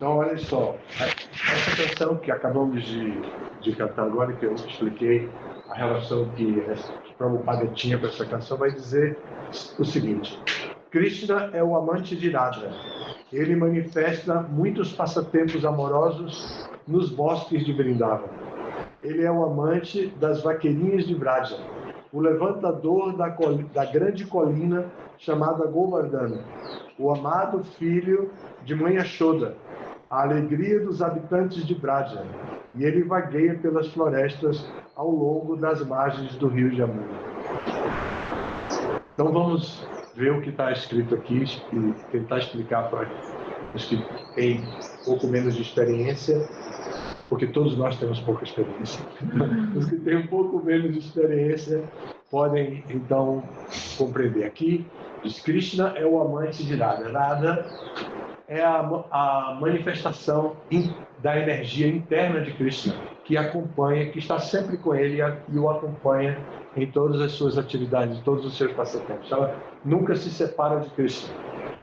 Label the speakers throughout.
Speaker 1: Então, olha só, essa canção que acabamos de cantar agora, que eu expliquei a relação que Prabhupada tinha com essa canção, vai dizer o seguinte: Krishna é o amante de Radha. Ele manifesta muitos passatempos amorosos nos bosques de Vrindavan. Ele é o amante das vaqueirinhas de Vraja, o levantador da grande colina chamada Govardhana, o amado filho de mãe Yashoda, a alegria dos habitantes de Vraja, e ele vagueia pelas florestas ao longo das margens do rio Jamuna. Então vamos ver o que está escrito aqui e tentar explicar para os que têm um pouco menos de experiência, porque todos nós temos pouca experiência. Os que têm um pouco menos de experiência podem então compreender. Aqui diz: Krishna é o amante de Radha. Radha é a manifestação da energia interna de Krishna, que acompanha, que está sempre com ele e o acompanha em todas as suas atividades, em todos os seus passatempos. Ela nunca se separa de Krishna.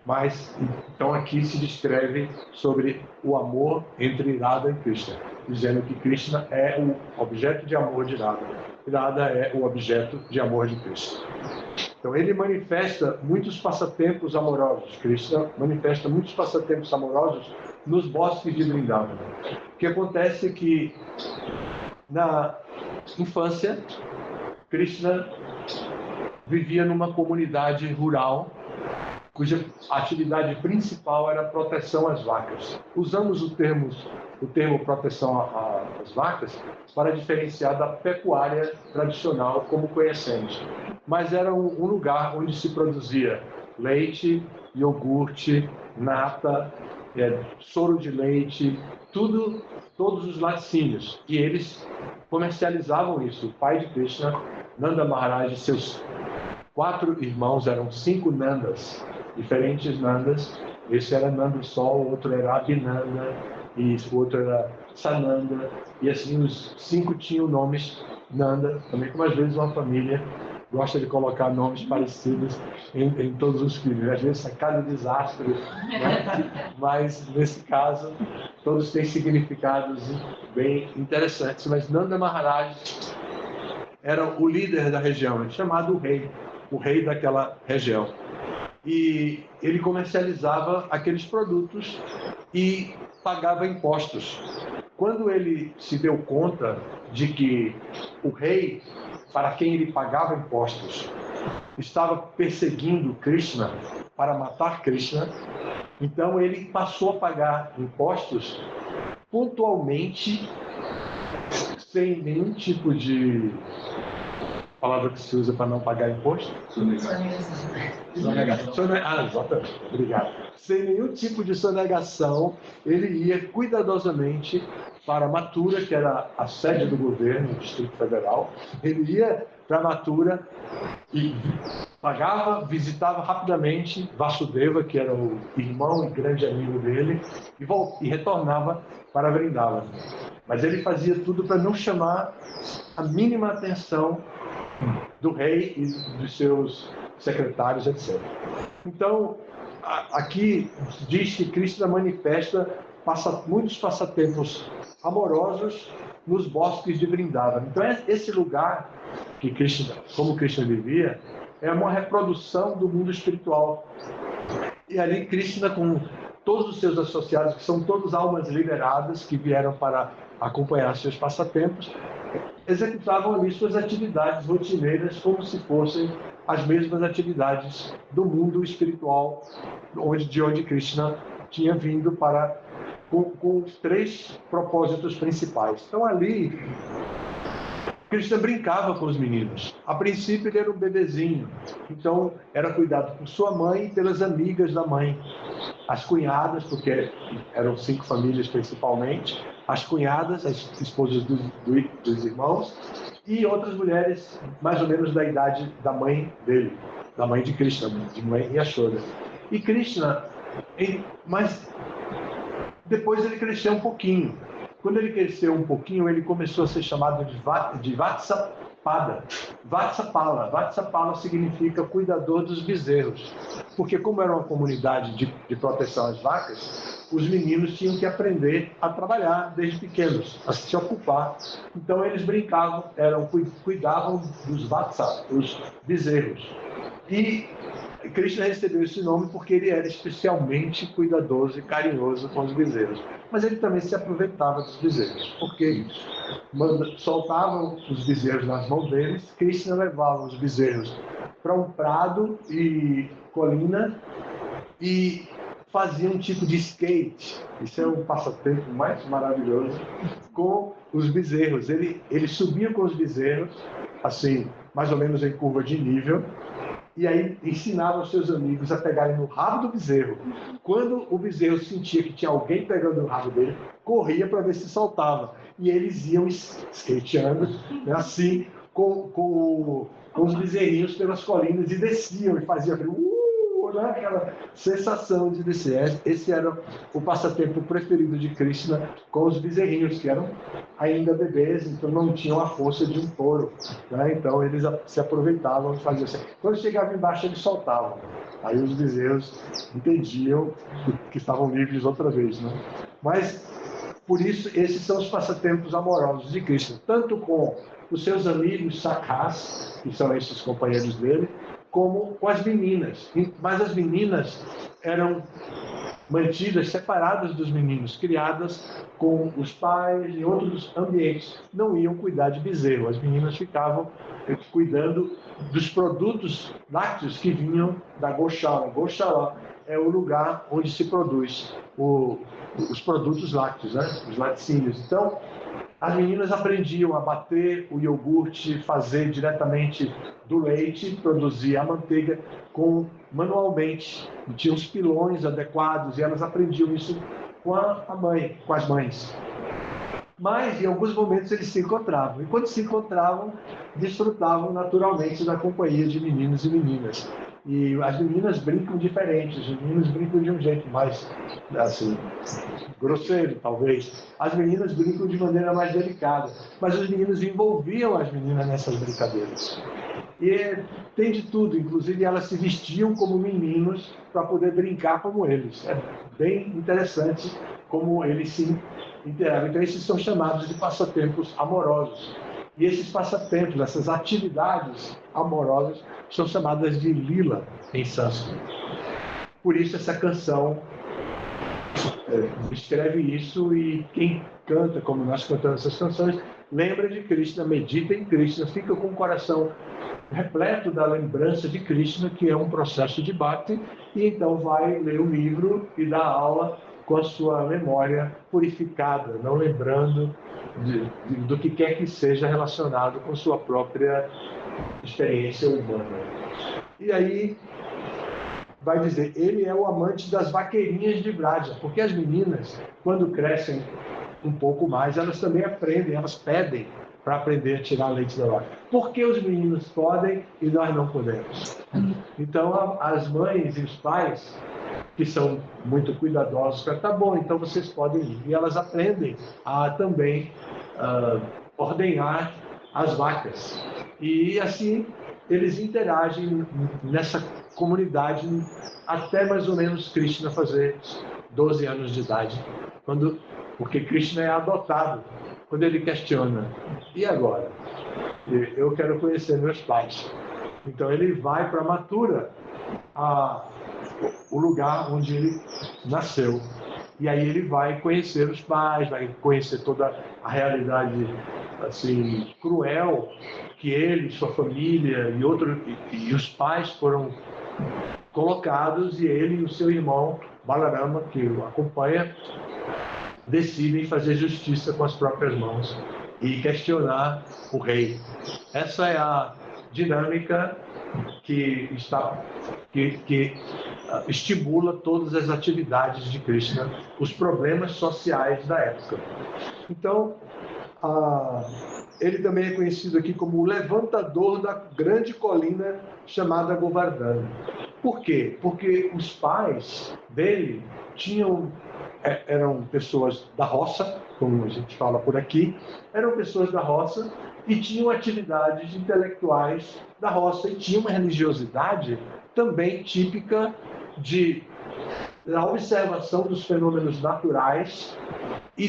Speaker 1: Mas, então, aqui se descreve sobre o amor entre Radha e Krishna, dizendo que Krishna é o objeto de amor de Radha. Radha é o objeto de amor de Krishna. Então, ele manifesta muitos passatempos amorosos. Krishna manifesta muitos passatempos amorosos nos bosques de Vrindavan. O que acontece é que, na infância, Krishna vivia numa comunidade rural, cuja atividade principal era a proteção às vacas. Usamos o termo proteção às vacas para diferenciar da pecuária tradicional como conhecemos. Mas era um lugar onde se produzia leite, iogurte, nata, soro de leite, todos os laticínios. E eles comercializavam isso. O pai de Krishna, Nanda Maharaj, e seus 4 irmãos, eram 5 Nandas, diferentes Nandas. Esse era Nanda Sol, o outro era Abhinanda, e o outro era Sananda. E assim os 5 tinham nomes Nanda, também como às vezes uma família gosta de colocar nomes parecidos em todos os filhos. Às vezes é cada desastre, né? Mas nesse caso todos têm significados bem interessantes. Mas Nanda Maharaj era o líder da região, chamado o rei daquela região. E ele comercializava aqueles produtos e pagava impostos. Quando ele se deu conta de que o rei, para quem ele pagava impostos, estava perseguindo Krishna para matar Krishna, então ele passou a pagar impostos pontualmente, sem nenhum tipo de palavra que se usa para não pagar imposto? Sonegação. Exatamente. Obrigado. Sem nenhum tipo de sonegação, ele ia cuidadosamente para Mathura, que era a sede do governo, do Distrito Federal. Ele ia para Mathura e pagava, visitava rapidamente Vasudeva, que era o irmão e grande amigo dele, e retornava para Vrindavan. Mas ele fazia tudo para não chamar a mínima atenção do rei e dos seus secretários, etc. Então, aqui diz que Krishna manifesta muitos passatempos amorosos nos bosques de Vrindavan. Então, esse lugar que Krishna, como Krishna vivia, é uma reprodução do mundo espiritual. E ali Krishna, com todos os seus associados, que são todos almas liberadas, que vieram para acompanhar seus passatempos, executavam ali suas atividades rotineiras como se fossem as mesmas atividades do mundo espiritual de onde Krishna tinha vindo com os 3 propósitos principais. Então ali Krishna brincava com os meninos. A princípio ele era um bebezinho, então era cuidado por sua mãe e pelas amigas da mãe. As cunhadas, porque eram 5 famílias principalmente, as cunhadas, as esposas dos irmãos, e outras mulheres mais ou menos da idade da mãe dele, da mãe de Krishna, de mãe Yashoda. E Krishna, mas depois ele cresceu um pouquinho. Quando ele cresceu um pouquinho, ele começou a ser chamado de Vatsapada. Vatsapala. Vatsapala significa cuidador dos bezerros. porque como era uma comunidade de proteção às vacas, os meninos tinham que aprender a trabalhar desde pequenos, a se ocupar. Então eles brincavam, cuidavam dos vatsa, os bezerros. E Krishna recebeu esse nome porque ele era especialmente cuidadoso e carinhoso com os bezerros. Mas ele também se aproveitava dos bezerros, porque soltavam os bezerros nas mãos deles, Krishna levava os bezerros para um prado e colina e fazia um tipo de skate. Isso é um passatempo mais maravilhoso com os bezerros. Ele subia com os bezerros, assim, mais ou menos em curva de nível, e aí ensinava os seus amigos a pegarem no rabo do bezerro. Quando o bezerro sentia que tinha alguém pegando no rabo dele, corria para ver se soltava. E eles iam skateando, né, assim, com os bezerrinhos pelas colinas e desciam e faziam né, aquela sensação de descer. Esse era o passatempo preferido de Krishna com os bezerrinhos, que eram ainda bebês, então não tinham a força de um touro. Né? Então eles se aproveitavam e faziam assim. Quando chegava embaixo, eles soltavam. Aí os bezerros entendiam que estavam livres outra vez. Né? Mas, por isso, esses são os passatempos amorosos de Krishna, tanto com os seus amigos Sakhas, que são esses companheiros dele, como com as meninas. Mas as meninas eram mantidas separadas dos meninos, criadas com os pais em outros ambientes. Não iam cuidar de bezerro. As meninas ficavam cuidando dos produtos lácteos que vinham da Goshala. Goshala é o lugar onde se produz os produtos lácteos, né? Os laticínios. Então, as meninas aprendiam a bater o iogurte, fazer diretamente do leite, produzir a manteiga manualmente. E tinha os pilões adequados e elas aprendiam isso com a mãe, com as mães. Mas, em alguns momentos, eles se encontravam. E quando se encontravam, desfrutavam naturalmente da companhia de meninos e meninas. E as meninas brincam diferente, os meninos brincam de um jeito mais, assim, grosseiro, talvez. As meninas brincam de maneira mais delicada, mas os meninos envolviam as meninas nessas brincadeiras. E tem de tudo, inclusive elas se vestiam como meninos para poder brincar como eles. É bem interessante como eles se interagem. Então, esses são chamados de passatempos amorosos. E esses passatempos, essas atividades amorosas, são chamadas de lila em sânscrito. Por isso essa canção escreve isso, e quem canta, como nós cantamos essas canções, lembra de Krishna, medita em Krishna, fica com o coração repleto da lembrança de Krishna, que é um processo de bhakti, e então vai ler o livro e dar aula com a sua memória purificada, não lembrando do que quer que seja relacionado com sua própria experiência humana. E aí vai dizer, ele é o amante das vaqueirinhas de Vraja, porque as meninas, quando crescem um pouco mais, elas também aprendem, elas pedem para aprender a tirar leite da vaca. Por que os meninos podem e nós não podemos? Então, as mães e os pais, que são muito cuidadosos, tá bom, então vocês podem ir. E elas aprendem a também ordenhar as vacas. E assim, eles interagem nessa comunidade até mais ou menos Krishna fazer 12 anos de idade, porque Krishna é adotado. Quando ele questiona, e agora? Eu quero conhecer meus pais. Então ele vai para Mathura, o lugar onde ele nasceu. E aí ele vai conhecer os pais, vai conhecer toda a realidade assim cruel que ele, sua família e os pais foram colocados, e ele e o seu irmão Balarama, que o acompanha, decidem fazer justiça com as próprias mãos e questionar o rei. Essa é a dinâmica que estimula todas as atividades de Krishna, os problemas sociais da época. Então, ele também é conhecido aqui como o levantador da grande colina chamada Govardhana. Por quê? Porque os pais dele eram pessoas da roça, como a gente fala por aqui, eram pessoas da roça e tinham atividades intelectuais da roça, e tinham uma religiosidade também típica da observação dos fenômenos naturais e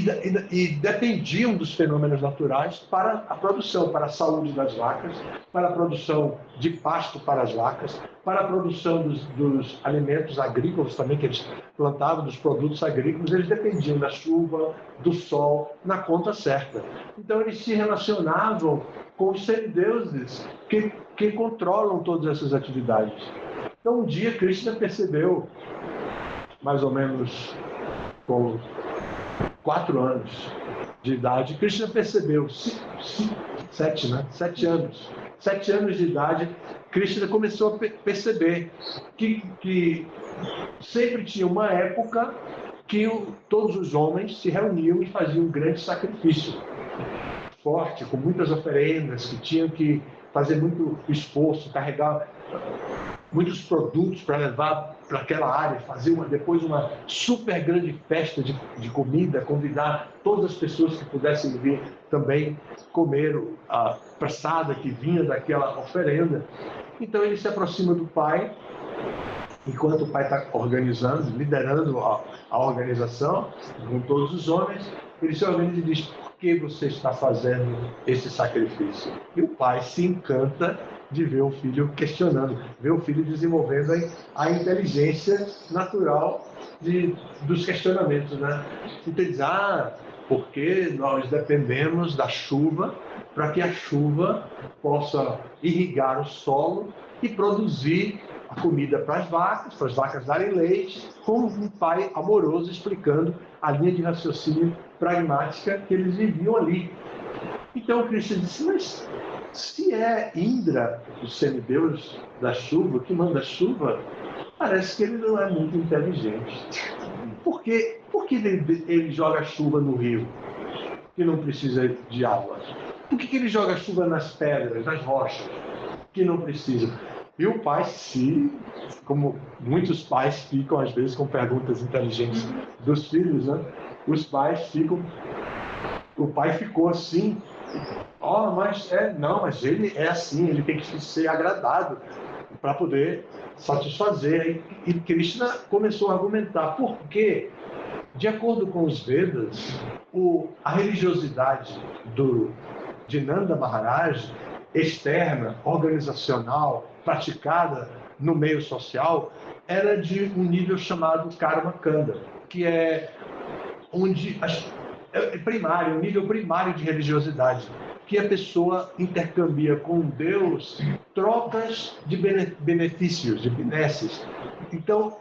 Speaker 1: dependiam dos fenômenos naturais para a produção, para a saúde das vacas, para a produção de pasto para as vacas, para a produção dos alimentos agrícolas também, que eles plantavam, dos produtos agrícolas, eles dependiam da chuva, do sol, na conta certa. Então eles se relacionavam com os semideuses que controlam todas essas atividades. Então um dia Krishna percebeu, mais ou menos com 4 anos de idade, Krishna percebeu, 7 anos. 7 anos de idade, Krishna começou a perceber que sempre tinha uma época que todos os homens se reuniam e faziam um grande sacrifício forte, com muitas oferendas, que tinham que fazer muito esforço, carregar muitos produtos para levar para aquela área, fazer depois uma super grande festa de comida, convidar todas as pessoas que pudessem vir também comer a praçada que vinha daquela oferenda. Então ele se aproxima do pai, enquanto o pai está organizando, liderando a organização com todos os homens, ele se organiza e diz: por que você está fazendo esse sacrifício? E o pai se encanta de ver o filho questionando, ver o filho desenvolvendo a inteligência natural dos questionamentos, né? Então ele diz: porque nós dependemos da chuva para que a chuva possa irrigar o solo e produzir a comida para as vacas darem leite, com um pai amoroso explicando a linha de raciocínio pragmática que eles viviam ali. Então o Krishna disse: mas se é Indra, o semideus da chuva, que manda chuva, parece que ele não é muito inteligente. Por que ele joga chuva no rio, que não precisa de água? Por que ele joga chuva nas pedras, nas rochas, que não precisam? E o pai, como muitos pais ficam às vezes com perguntas inteligentes dos filhos, né? Os pais ficam... O pai ficou assim: mas ele é assim, ele tem que ser agradado para poder satisfazer. E Krishna começou a argumentar por quê. De acordo com os Vedas, a religiosidade de Nanda Maharaj, externa, organizacional, praticada no meio social, era de um nível chamado Karma Kanda, que é onde um nível primário de religiosidade, que a pessoa intercambia com Deus trocas de benefícios, de benesses. Então,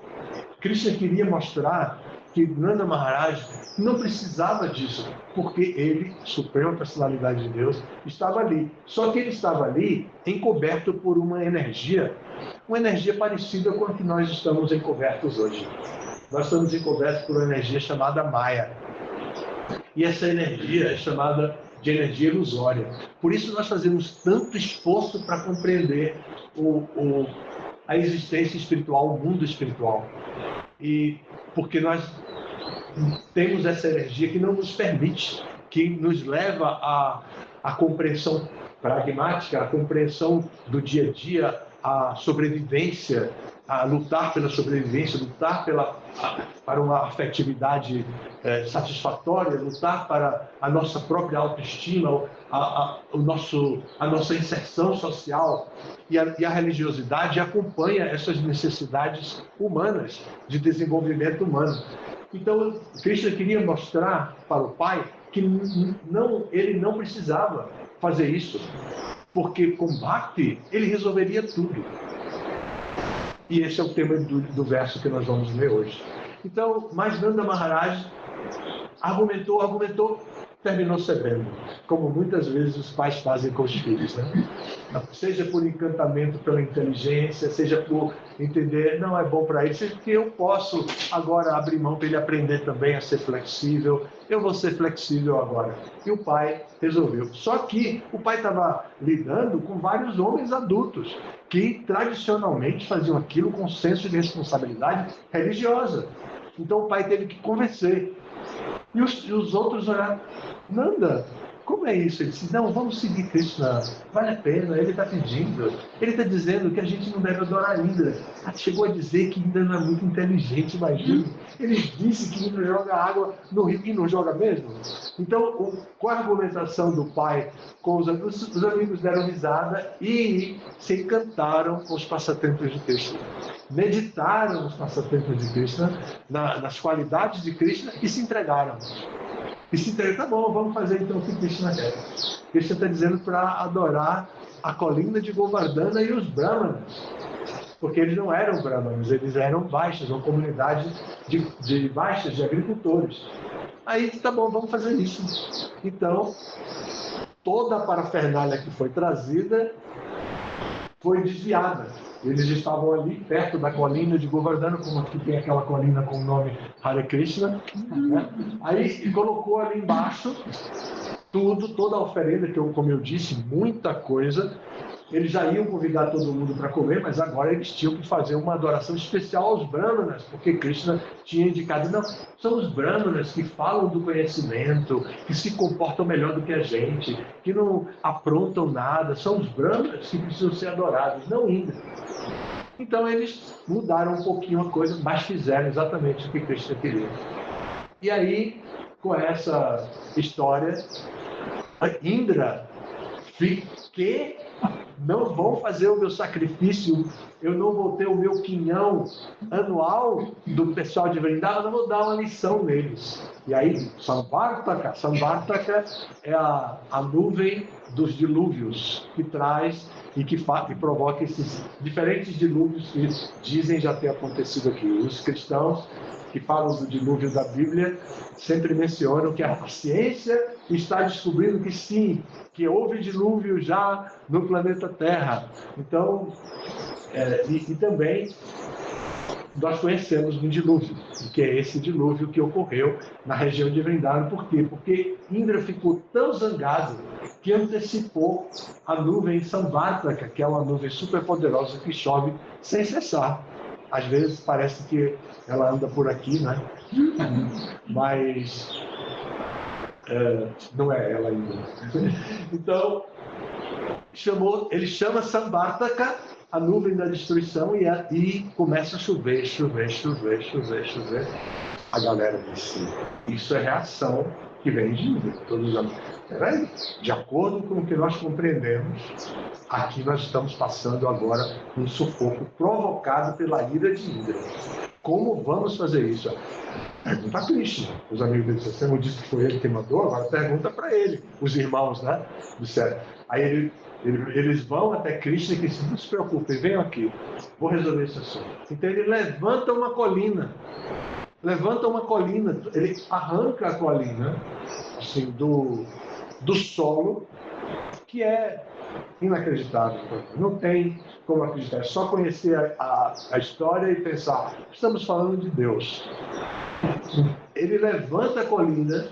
Speaker 1: Krishna queria mostrar que Nanda Maharaj não precisava disso, porque ele, Suprema Personalidade de Deus, estava ali. Só que ele estava ali encoberto por uma energia parecida com a que nós estamos encobertos hoje. Nós estamos encobertos por uma energia chamada Maya. E essa energia é chamada de energia ilusória. Por isso nós fazemos tanto esforço para compreender a existência espiritual, o mundo espiritual. E porque nós temos essa energia que não nos permite, que nos leva à compreensão pragmática, à compreensão do dia a dia, à sobrevivência, a lutar pela sobrevivência, lutar para uma afetividade satisfatória, lutar para a nossa própria autoestima, a nossa inserção social. E a religiosidade acompanha essas necessidades humanas, de desenvolvimento humano. Então, Krishna queria mostrar para o pai que ele não precisava fazer isso, porque com Bhakti ele resolveria tudo. E esse é o tema do verso que nós vamos ler hoje. Então, mas Nanda Maharaj argumentou, terminou cedendo, como muitas vezes os pais fazem com os filhos, né? Seja por encantamento pela inteligência, seja por entender, não é bom para ele, seja porque eu posso agora abrir mão para ele aprender também a ser flexível, eu vou ser flexível agora. E o pai resolveu. Só que o pai estava lidando com vários homens adultos que tradicionalmente faziam aquilo com senso de responsabilidade religiosa. Então o pai teve que convencer. E os outros olharam: Nanda, como é isso? Ele disse, não, vamos seguir Krishna, vale a pena, ele está pedindo, ele está dizendo que a gente não deve adorar Indra. Chegou a dizer que Indra não é muito inteligente, imagina. Ele disse que Indra joga água no rio e não joga mesmo. Então, com a argumentação do pai, com os amigos deram risada e se encantaram com os passatempos de Krishna. Meditaram nos passatempos de Krishna, nas qualidades de Krishna e se entregaram. E se entregaram, tá bom, vamos fazer então o que Krishna quer. Krishna está dizendo para adorar a colina de Govardhana e os Brahmanas. Porque eles não eram Brahmanas, eles eram Vaishyas, uma comunidade de Vaishyas, de agricultores. Aí, tá bom, vamos fazer isso. Então, toda a parafernália que foi trazida foi desviada. Eles estavam ali perto da colina de Govardhana, como aqui tem aquela colina com o nome Hare Krishna, né? Aí colocou ali embaixo toda a oferenda, que como eu disse, muita coisa. Eles já iam convidar todo mundo para comer, mas agora eles tinham que fazer uma adoração especial aos Brahmanas, porque Krishna tinha indicado, não, são os Brahmanas que falam do conhecimento, que se comportam melhor do que a gente, que não aprontam nada, são os Brahmanas que precisam ser adorados, não Indra. Então eles mudaram um pouquinho a coisa, mas fizeram exatamente o que Krishna queria. E aí, com essa história, Indra que não vão fazer o meu sacrifício, eu não vou ter o meu quinhão anual do pessoal de Vrindavan, eu vou dar uma lição neles. E aí, Samvartaka é a nuvem dos dilúvios que traz e que provoca esses diferentes dilúvios que dizem já ter acontecido aqui. Os cristãos que falam do dilúvio da Bíblia sempre mencionam que a ciência está descobrindo que sim, que houve dilúvio já no planeta Terra. Então, e também nós conhecemos um dilúvio, que é esse dilúvio que ocorreu na região de Vrindavan. Por quê? Porque Indra ficou tão zangado que antecipou a nuvem Samvartaka, que é uma nuvem super poderosa que chove sem cessar. Às vezes parece que ela anda por aqui, né? Mas não é ela ainda. Então, ele chama Samvartaka, a nuvem da destruição, e começa a chover. A galera disse, isso é reação que vem de Indra. Todos os peraí, de acordo com o que nós compreendemos, aqui nós estamos passando agora um sufoco provocado pela ira de Indra. Como vamos fazer isso? Pergunta a Krishna. Os amigos dele disseram, você não disse que foi ele que mandou? Agora pergunta para ele, os irmãos, né? Disseram. Aí eles vão até Krishna e dizem, não se preocupem, venham aqui, vou resolver esse assunto. Então ele levanta uma colina, ele arranca a colina assim, do solo, que é inacreditável. Não tem como acreditar, é só conhecer a história e pensar, estamos falando de Deus. Ele levanta a colina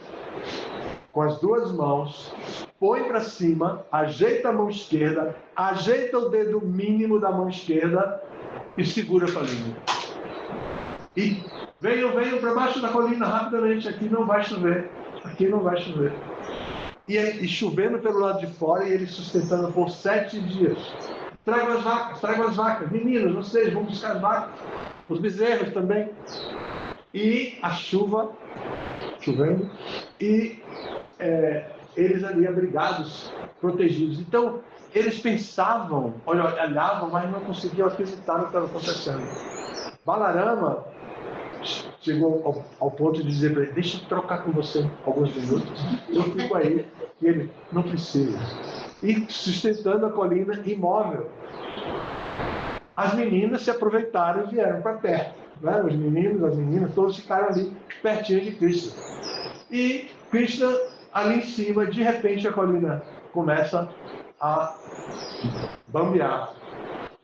Speaker 1: com as duas mãos, põe para cima, ajeita a mão esquerda, ajeita o dedo mínimo da mão esquerda e segura a colina. E venham para baixo da colina rapidamente, aqui não vai chover. E chovendo pelo lado de fora e ele sustentando por 7 dias. Tragam as vacas, meninos, vocês vão buscar as vacas, os bezerros também. E a chuva, chovendo, e eles ali abrigados, protegidos. Então, eles pensavam, olhavam, mas não conseguiam acreditar no que estava acontecendo. Balarama chegou ao ponto de dizer para ele, deixa eu trocar com você alguns minutos, eu fico aí. E ele, não precisa. E sustentando a colina imóvel. As meninas se aproveitaram e vieram para perto. Né? Os meninos, as meninas, todos ficaram ali pertinho de Krishna. E Krishna, ali em cima, de repente a colina começa a bambear.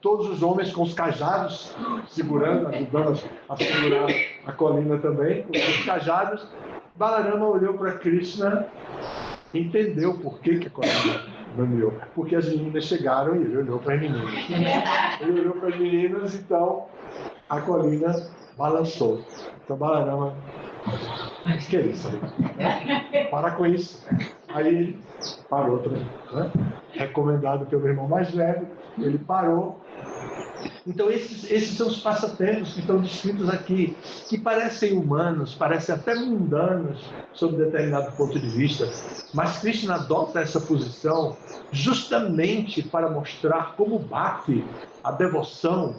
Speaker 1: Todos os homens com os cajados segurando, ajudando a segurar a colina também, com os cajados. Balarama olhou para Krishna, entendeu por que a colina bambeou. Porque as meninas chegaram e ele olhou para as meninas. Ele olhou para as meninas, então a colina balançou. Então Balarama, que é isso? Para com isso. Aí ele parou, né? Recomendado pelo irmão mais velho, ele parou. Então esses são os passatempos que estão descritos aqui, que parecem humanos, parecem até mundanos sob determinado ponto de vista, mas Krishna adota essa posição justamente para mostrar como o bhakti, a devoção,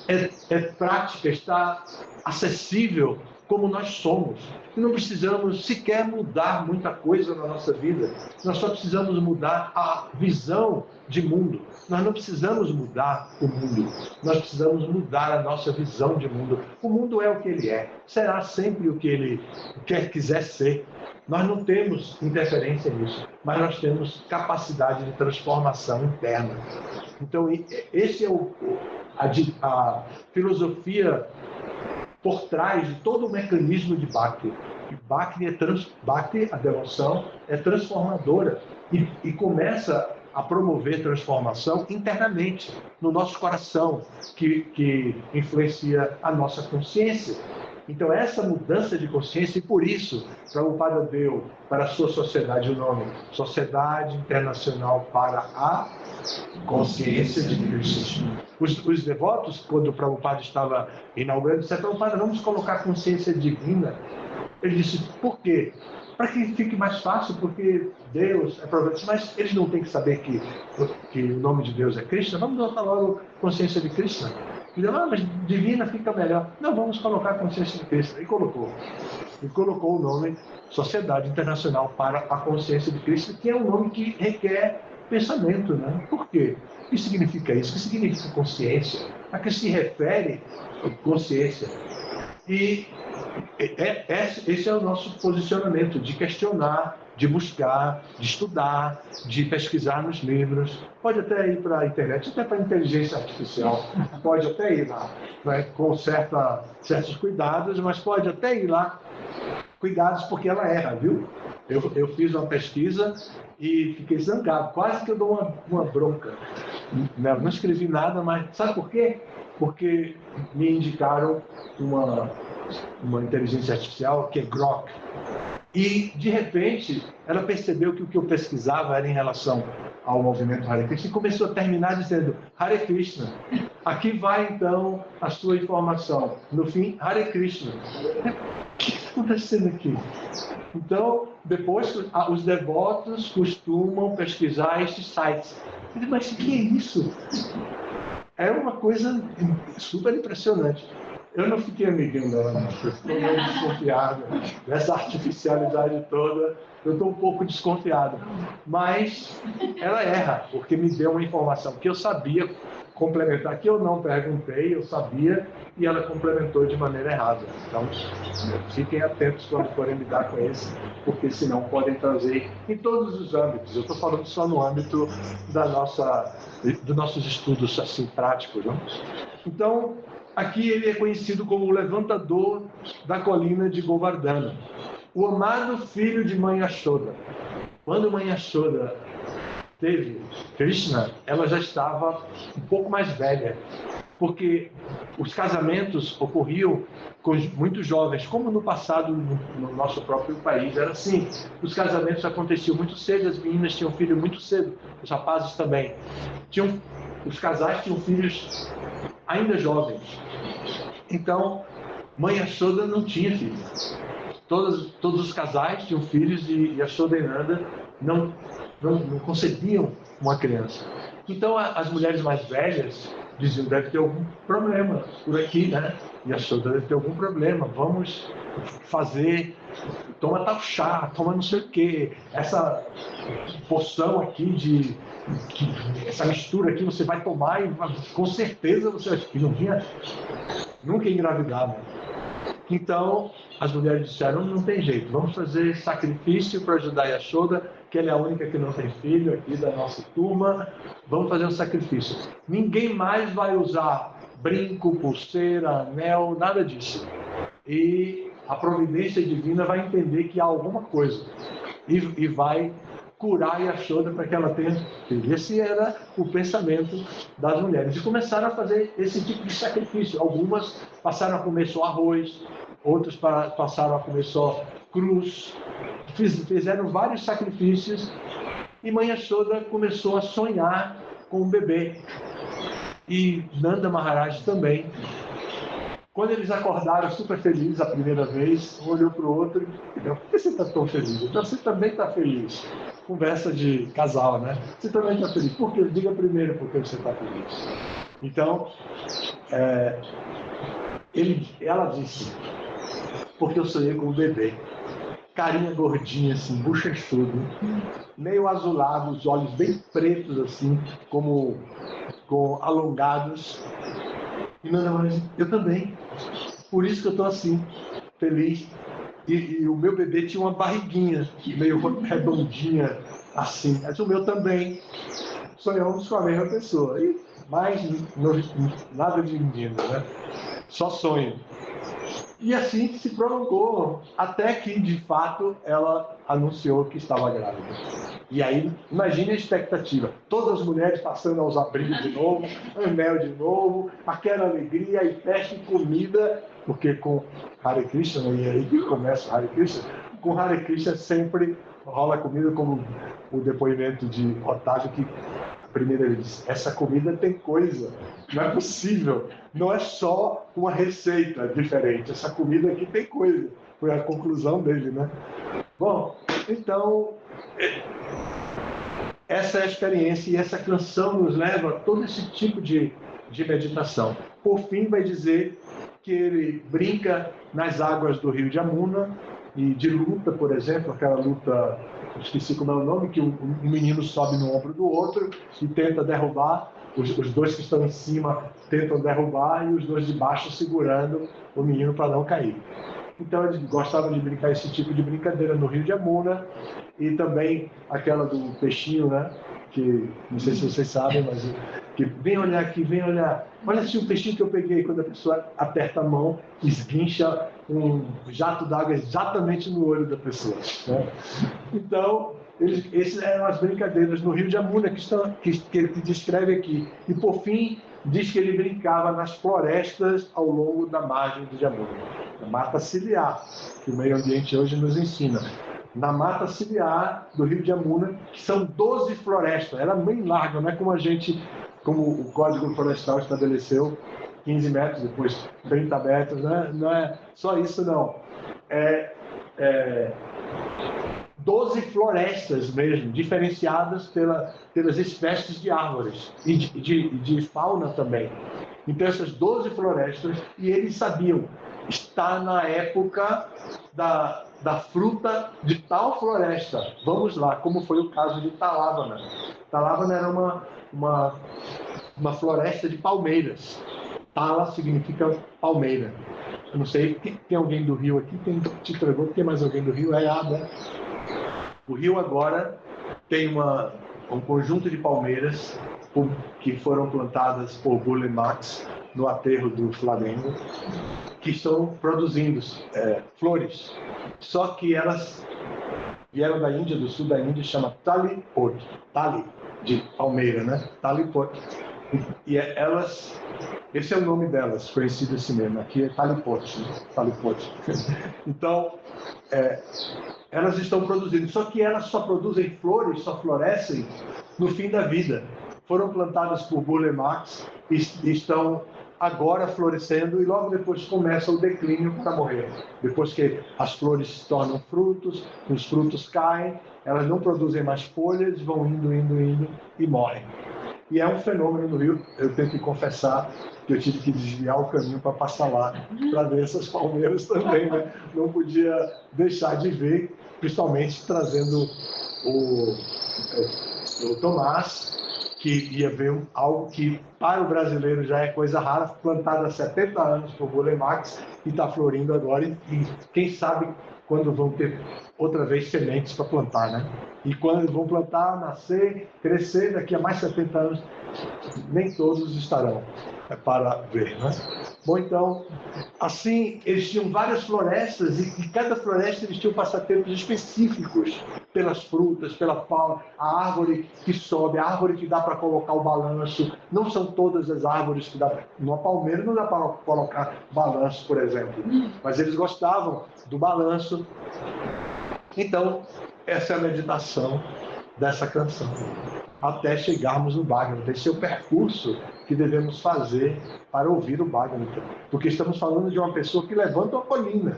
Speaker 1: é prática, está acessível como nós somos. E não precisamos sequer mudar muita coisa na nossa vida. Nós só precisamos mudar a visão de mundo. Nós não precisamos mudar o mundo. Nós precisamos mudar a nossa visão de mundo. O mundo é o que ele é. Será sempre o que ele quiser ser. Nós não temos interferência nisso, mas nós temos capacidade de transformação interna. Então, esse é a filosofia por trás de todo o mecanismo de Bhakti. Bhakti, a devoção, é transformadora e começa a promover transformação internamente, no nosso coração, que influencia a nossa consciência. Então, essa mudança de consciência, e por isso, Prabhupada deu para a sua sociedade o nome Sociedade Internacional para a Consciência de Krishna. Os devotos, quando o Prabhupada estava inaugurando, disseram: Prabhupada, vamos colocar a consciência divina. Ele disse: por quê? Para que fique mais fácil, porque Deus é providente, mas eles não têm que saber que o nome de Deus é Krishna. Vamos botar logo consciência de Krishna. E ele: mas divina fica melhor. Não, vamos colocar consciência de Krishna. E colocou o nome Sociedade Internacional para a Consciência de Krishna, que é um nome que requer pensamento, né? Por quê? O que significa isso? O que significa consciência? A que se refere consciência? E esse é o nosso posicionamento, de questionar, de buscar, de estudar, de pesquisar nos livros. Pode até ir para a internet, até para a inteligência artificial, pode até ir lá, né, com certos cuidados, mas pode até ir lá. Cuidados, porque ela erra, viu? Eu fiz uma pesquisa e fiquei zangado, quase que eu dou uma bronca. Não escrevi nada, mas sabe por quê? Porque me indicaram uma inteligência artificial que é Grok. E, de repente, ela percebeu que o que eu pesquisava era em relação ao movimento Hare Krishna e começou a terminar dizendo Hare Krishna. Aqui vai, então, a sua informação. No fim, Hare Krishna. O que está acontecendo aqui? Então, depois, os devotos costumam pesquisar esses sites. Eu digo: mas o que é isso? É uma coisa super impressionante. Eu não fiquei amiguinho dela, não. Eu estou meio desconfiado dessa artificialidade toda. Eu estou um pouco desconfiado. Mas ela erra, porque me deu uma informação que eu sabia complementar, que eu não perguntei, eu sabia, e ela complementou de maneira errada. Então, fiquem atentos quando forem lidar com isso, porque senão podem trazer em todos os âmbitos. Eu estou falando só no âmbito dos nossos estudos assim, práticos. Não? Então, aqui ele é conhecido como o levantador da colina de Govardhana, o amado filho de Mãe Yashoda. Quando Mãe Yashoda teve Krishna, ela já estava um pouco mais velha, porque os casamentos ocorriam com muitos jovens, como no passado no nosso próprio país era assim. Os casamentos aconteciam muito cedo, as meninas tinham filho muito cedo, os rapazes também. Os casais tinham filhos ainda jovens. Então, Mãe Yashoda não tinha filhos. Todos os casais tinham filhos e Yashoda e Nanda não concebiam uma criança. Então, as mulheres mais velhas diziam: deve ter algum problema por aqui, né? Yashoda deve ter algum problema, vamos fazer, toma tal chá, toma não sei o quê, essa poção aqui essa mistura aqui você vai tomar e com certeza você vai... E não vinha, nunca engravidava. Então, as mulheres disseram: não tem jeito, vamos fazer sacrifício para ajudar Yashoda, que ela é a única que não tem filho aqui da nossa turma, vamos fazer um sacrifício. Ninguém mais vai usar brinco, pulseira, anel, nada disso. E a providência divina vai entender que há alguma coisa e vai curar Yashoda para que ela tenha filho. Esse era o pensamento das mulheres. E começaram a fazer esse tipo de sacrifício. Algumas passaram a comer só arroz, outras passaram a comer só cruz, fizeram vários sacrifícios e Mãe Yashoda começou a sonhar com o bebê. E Nanda Maharaj também. Quando eles acordaram super felizes a primeira vez, um olhou para o outro e disse: por que você está tão feliz? Então, você também está feliz. Conversa de casal, né? Você também está feliz. Por quê? Diga primeiro por que você está feliz. Então, ela disse: porque eu sonhei com um bebê. Carinha gordinha, assim, bochechudo, meio azulado, os olhos bem pretos, assim, alongados. E Nanda Maharaj disse: eu também. Por isso que eu estou assim, feliz. E o meu bebê tinha uma barriguinha, meio redondinha, assim. Mas o meu também. Sonhamos com a mesma pessoa. E mais nada de menino, né? Só sonho. E assim se prolongou, até que, de fato, ela anunciou que estava grávida. E aí, imagine a expectativa. Todas as mulheres passando a usar brinco de novo, anel de novo, aquela alegria e festa e comida, porque com Hare Krishna, e aí que começa o Hare Krishna, com Hare Krishna sempre rola comida, como o depoimento de Otávio, que a primeira vez disse: essa comida tem coisa, não é possível, não é só uma receita diferente, essa comida aqui tem coisa. Foi a conclusão dele, né? Bom, então, essa é a experiência, e essa canção nos leva a todo esse tipo de meditação. Por fim, vai dizer que ele brinca nas águas do rio de Yamuna, e de luta, por exemplo, aquela luta, esqueci como é o nome, que um menino sobe no ombro do outro e tenta derrubar, os dois que estão em cima tentam derrubar e os dois de baixo segurando o menino para não cair. Então eles gostavam de brincar esse tipo de brincadeira no rio de Yamuna, e também aquela do peixinho, né? Que não sei se vocês sabem, mas que vem olhar aqui, vem olhar. Olha assim o peixinho que eu peguei. Quando a pessoa aperta a mão, esguincha um jato d'água exatamente no olho da pessoa, né? Então, essas eram as brincadeiras no rio de Yamuna que ele descreve aqui. E por fim, diz que ele brincava nas florestas ao longo da margem do Yamuna, na mata ciliar, que o meio ambiente hoje nos ensina. Na mata ciliar do rio de Yamuna, que são 12 florestas. Era bem larga, não é como o Código Florestal estabeleceu, 15 metros, depois 30 metros, né? Não é só isso, não. 12 florestas mesmo, diferenciadas pelas espécies de árvores e de fauna também. Então, essas 12 florestas, e eles sabiam, está na época da fruta de tal floresta. Vamos lá, como foi o caso de Talavana. Talavana era uma floresta de palmeiras. Tala significa palmeira. Eu não sei, tem alguém do Rio aqui? Te entregou? Tem mais alguém do Rio? Né? O Rio agora tem um conjunto de palmeiras que foram plantadas por Burle Marx no aterro do Flamengo, que estão produzindo flores. Só que elas vieram da Índia, do sul da Índia, chama Talipot. Tali, de palmeira, né? Talipot. E elas... Esse é o nome delas, conhecido assim mesmo. Aqui é Talipot, né? Talipot. Então, elas estão produzindo. Só que elas só produzem flores, só florescem no fim da vida. Foram plantadas por Burle Marx e estão agora florescendo, e logo depois começa o declínio para morrer. Depois que as flores se tornam frutos, os frutos caem, elas não produzem mais folhas, vão indo e morrem. E é um fenômeno no Rio. Eu tenho que confessar que eu tive que desviar o caminho para passar lá, para ver essas palmeiras também, né? Não podia deixar de ver, principalmente trazendo o Tomás, que ia ver algo que para o brasileiro já é coisa rara, plantado há 70 anos por Burle Marx e está florindo agora, e quem sabe quando vão ter outra vez sementes para plantar, né? E quando eles vão plantar, nascer, crescer, daqui a mais 70 anos, nem todos estarão para ver, né? Bom, então, assim, eles tinham várias florestas, e cada floresta eles tinham passatempos específicos, pelas frutas, pela fauna, a árvore que sobe, a árvore que dá para colocar o balanço. Não são todas as árvores que dá para... Numa palmeira não dá para colocar balanço, por exemplo, mas eles gostavam do balanço. Então, essa é a meditação dessa canção, até chegarmos no Bhagavatam. Esse é o percurso que devemos fazer para ouvir o Bhagavatam, porque estamos falando de uma pessoa que levanta uma colina.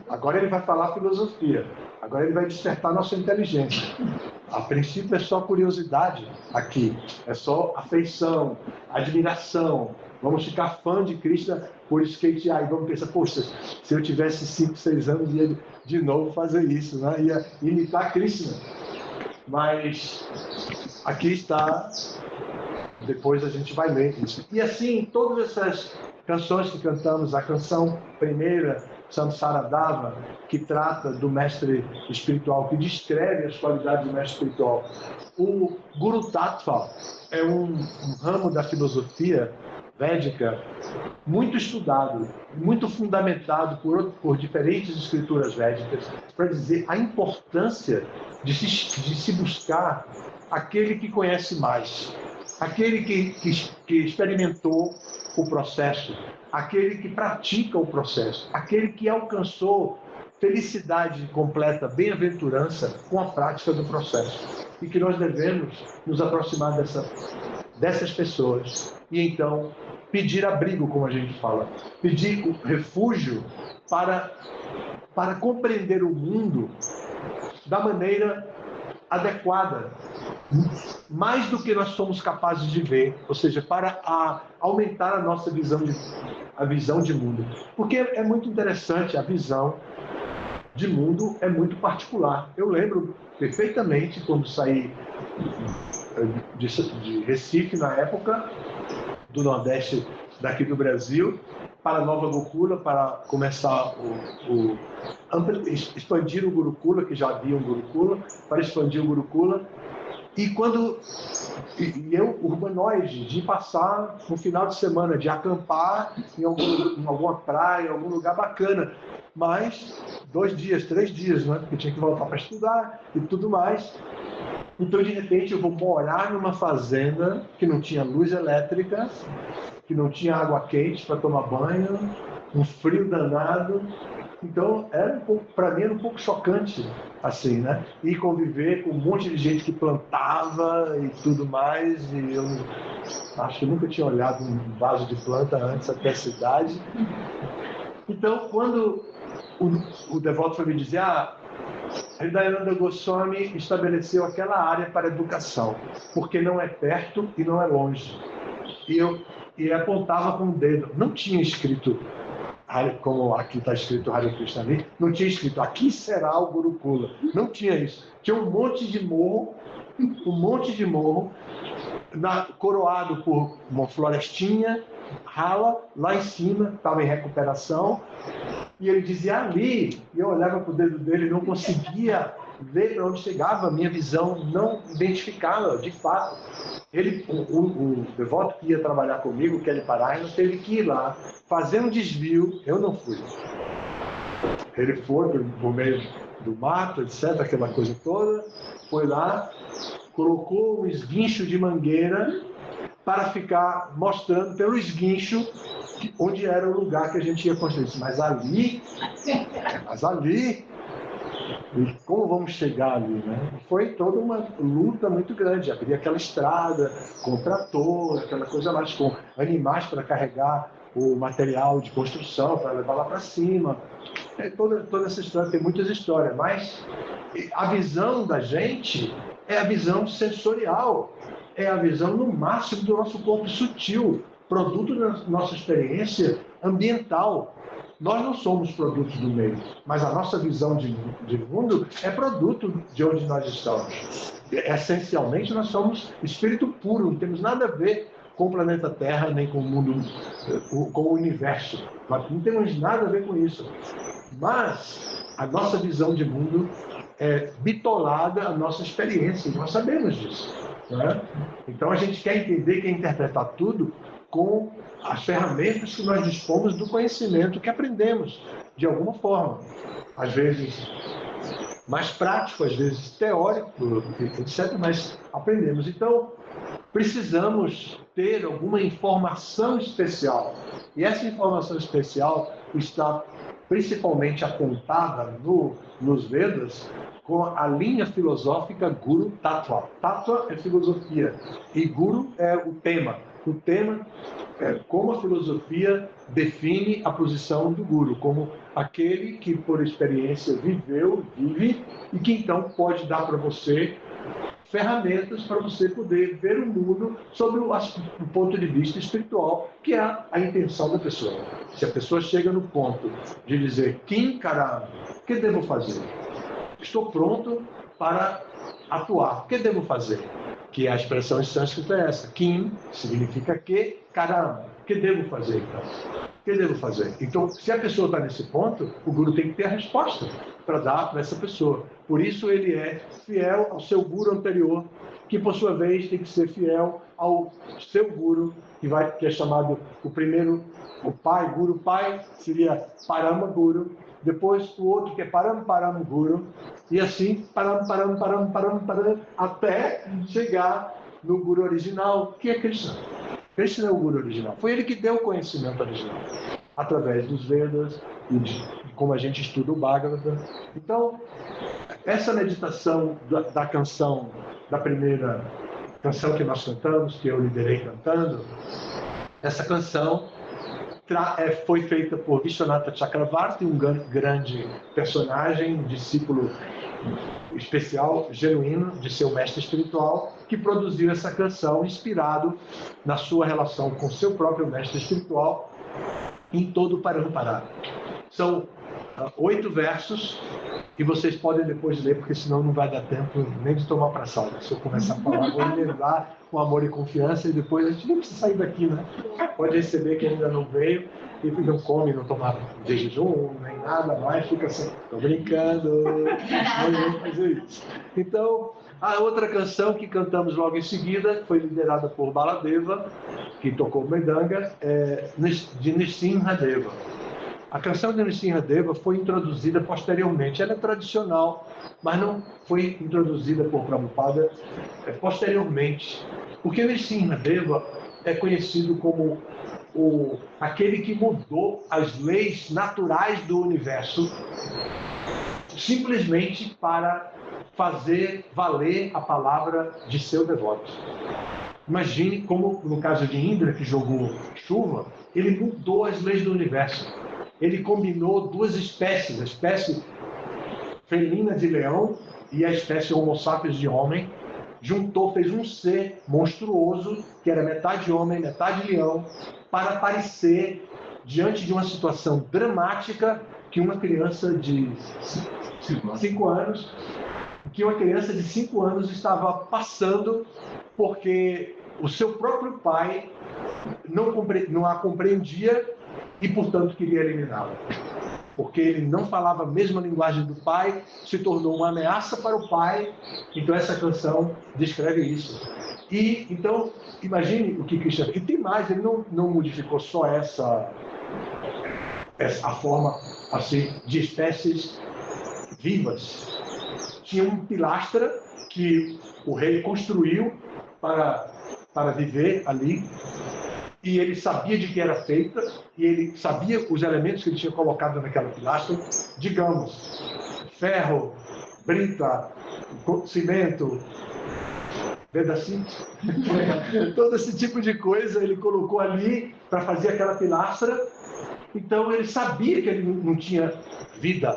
Speaker 1: Agora ele vai falar filosofia, agora ele vai despertar nossa inteligência. A princípio é só curiosidade aqui, é só afeição, admiração. Vamos ficar fã de Krishna por skate. Aí vamos pensar, poxa, se eu tivesse 5, 6 anos, ia de novo fazer isso, né? Ia imitar Krishna. Mas aqui está, depois a gente vai ler isso. E assim, todas essas canções que cantamos, a canção primeira, Samsaradava, que trata do mestre espiritual, que descreve as qualidades do mestre espiritual. O Guru Tattva é um ramo da filosofia védica muito estudado, muito fundamentado por diferentes escrituras védicas, para dizer a importância de se buscar aquele que conhece mais, aquele que experimentou o processo, aquele que pratica o processo, aquele que alcançou felicidade completa, bem-aventurança com a prática do processo. E que nós devemos nos aproximar dessas pessoas e então pedir abrigo, como a gente fala, pedir refúgio para compreender o mundo da maneira adequada, mais do que nós somos capazes de ver, ou seja, para aumentar a nossa visão de mundo. Porque é muito interessante, a visão de mundo é muito particular. Eu lembro perfeitamente quando saí de Recife, na época, do Nordeste daqui do Brasil, para Nova Gokula, para começar expandir o Gurukula, que já havia um Gurukula, para expandir o Gurukula. E eu, urbanoide, de passar um final de semana, de acampar em alguma praia, em algum lugar bacana, mas 2 dias, 3 dias, né? Porque tinha que voltar para estudar e tudo mais. Então, de repente, eu vou morar numa fazenda que não tinha luz elétrica, que não tinha água quente para tomar banho, um frio danado. Então, para mim era um pouco chocante, assim, né? E conviver com um monte de gente que plantava e tudo mais, e eu acho que nunca tinha olhado um vaso de planta antes até a cidade. Então, quando o devoto foi me dizer, Hridayananda Goswami estabeleceu aquela área para educação, porque não é perto e não é longe. E apontava com o dedo. Não tinha escrito, como aqui está escrito Hare Krishna ali, não tinha escrito, aqui será o Gurukula. Não tinha isso. Tinha um monte de morro, coroado por uma florestinha rala, lá em cima, estava em recuperação, e ele dizia ali, e eu olhava para o dedo dele e não conseguia ver para onde chegava, a minha visão não identificava, de fato. O devoto que ia trabalhar comigo, Kelly Paraina, teve que ir lá, fazer um desvio, eu não fui. Ele foi por meio do mato, etc., aquela coisa toda, foi lá, colocou um esguincho de mangueira para ficar mostrando pelo esguincho onde era o lugar que a gente ia construir. Mas ali, e como vamos chegar ali, né? Foi toda uma luta muito grande, abrir aquela estrada, com trator, aquela coisa mais, com animais para carregar o material de construção, para levar lá para cima. Toda essa história, tem muitas histórias, mas a visão da gente é a visão sensorial, é a visão no máximo do nosso corpo sutil, produto da nossa experiência ambiental. Nós não somos produtos do meio, mas a nossa visão de mundo é produto de onde nós estamos. Essencialmente, nós somos espírito puro, não temos nada a ver com o planeta Terra, nem com o mundo, com o universo. Nós não temos nada a ver com isso. Mas a nossa visão de mundo é bitolada à nossa experiência, nós sabemos disso. Né? Então a gente quer entender, quer interpretar tudo com as ferramentas que nós dispomos do conhecimento que aprendemos, de alguma forma. Às vezes mais prático, às vezes teórico, etc., mas aprendemos. Então, precisamos ter alguma informação especial. E essa informação especial está principalmente apontada nos Vedas, com a linha filosófica Guru Tattva. Tattva é filosofia e Guru é o tema. O tema é como a filosofia define a posição do Guru, como aquele que por experiência viveu, vive, e que então pode dar para você ferramentas para você poder ver o mundo sob o ponto de vista espiritual, que é a intenção da pessoa. Se a pessoa chega no ponto de dizer, Kim Karam, o que devo fazer? Estou pronto para atuar. O que devo fazer? Que a expressão em sânscrito é essa. Kim significa que, Karam. O que devo fazer, então? O que devo fazer? Então, se a pessoa está nesse ponto, o Guru tem que ter a resposta para dar para essa pessoa. Por isso ele é fiel ao seu Guru anterior, que por sua vez tem que ser fiel ao seu Guru, que é chamado o primeiro, o pai, Guru pai, seria Parama Guru, depois o outro que é Param Param Guru, e assim Param Param Param Param Param, até chegar no Guru original, que é Krishna. Krishna é o Guru original. Foi ele que deu o conhecimento original, através dos Vedas e como a gente estuda o Bhagavata. Então, essa meditação da canção, da primeira canção que nós cantamos, que eu liderei cantando, essa canção foi feita por Vishwanatha Chakravarti, um grande personagem, discípulo especial, genuíno, de seu mestre espiritual, que produziu essa canção inspirado na sua relação com seu próprio mestre espiritual em todo o Parampara. São 8 versos, e vocês podem depois ler, porque senão não vai dar tempo nem de tomar para salva. Se eu começar a falar, vou emendar com amor e confiança, e depois a gente nem precisa sair daqui, né? Pode receber quem ainda não veio, e não come, não toma de jejum, nem nada mais, fica assim, estou brincando, não vou fazer isso. Então, a outra canção que cantamos logo em seguida foi liderada por Baladeva, que tocou Mridanga, de Nrsimha Deva. A canção de Nrsimha Deva foi introduzida posteriormente. Ela é tradicional, mas não foi introduzida por Prabhupada posteriormente. Porque Nrsimha Deva é conhecido como aquele que mudou as leis naturais do universo simplesmente para fazer valer a palavra de seu devoto. Imagine como, no caso de Indra, que jogou chuva, ele mudou as leis do universo. Ele combinou 2 espécies, a espécie felina de leão e a espécie Homo sapiens de homem, juntou, fez um ser monstruoso, que era metade homem, metade leão, para aparecer diante de uma situação dramática que uma criança de 5 anos, estava passando, porque o seu próprio pai não a compreendia e, portanto, queria eliminá-la. Porque ele não falava a mesma linguagem do pai, se tornou uma ameaça para o pai. Então essa canção descreve isso. E então, imagine o que Krishna... E tem mais, ele não modificou só a forma assim, de espécies vivas. Tinha um pilastra que o rei construiu para viver ali, e ele sabia de que era feita, e ele sabia os elementos que ele tinha colocado naquela pilastra, digamos, ferro, brita, cimento, pedacinho, todo esse tipo de coisa ele colocou ali para fazer aquela pilastra. Então ele sabia que ele não tinha vida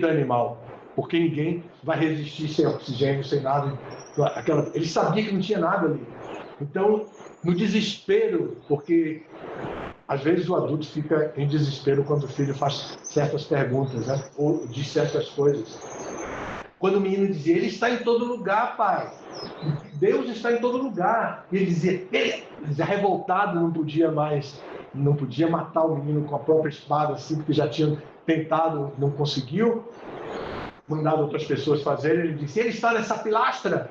Speaker 1: animal, porque ninguém vai resistir sem oxigênio, sem nada. Ele sabia que não tinha nada ali. Então, no desespero, porque às vezes o adulto fica em desespero quando o filho faz certas perguntas, né? Ou diz certas coisas. Quando o menino dizia, ele está em todo lugar, pai. Deus está em todo lugar. E ele dizia, ele revoltado, não podia matar o menino com a própria espada, assim, porque já tinha tentado, não conseguiu, mandado outras pessoas fazerem. Ele disse, ele está nessa pilastra.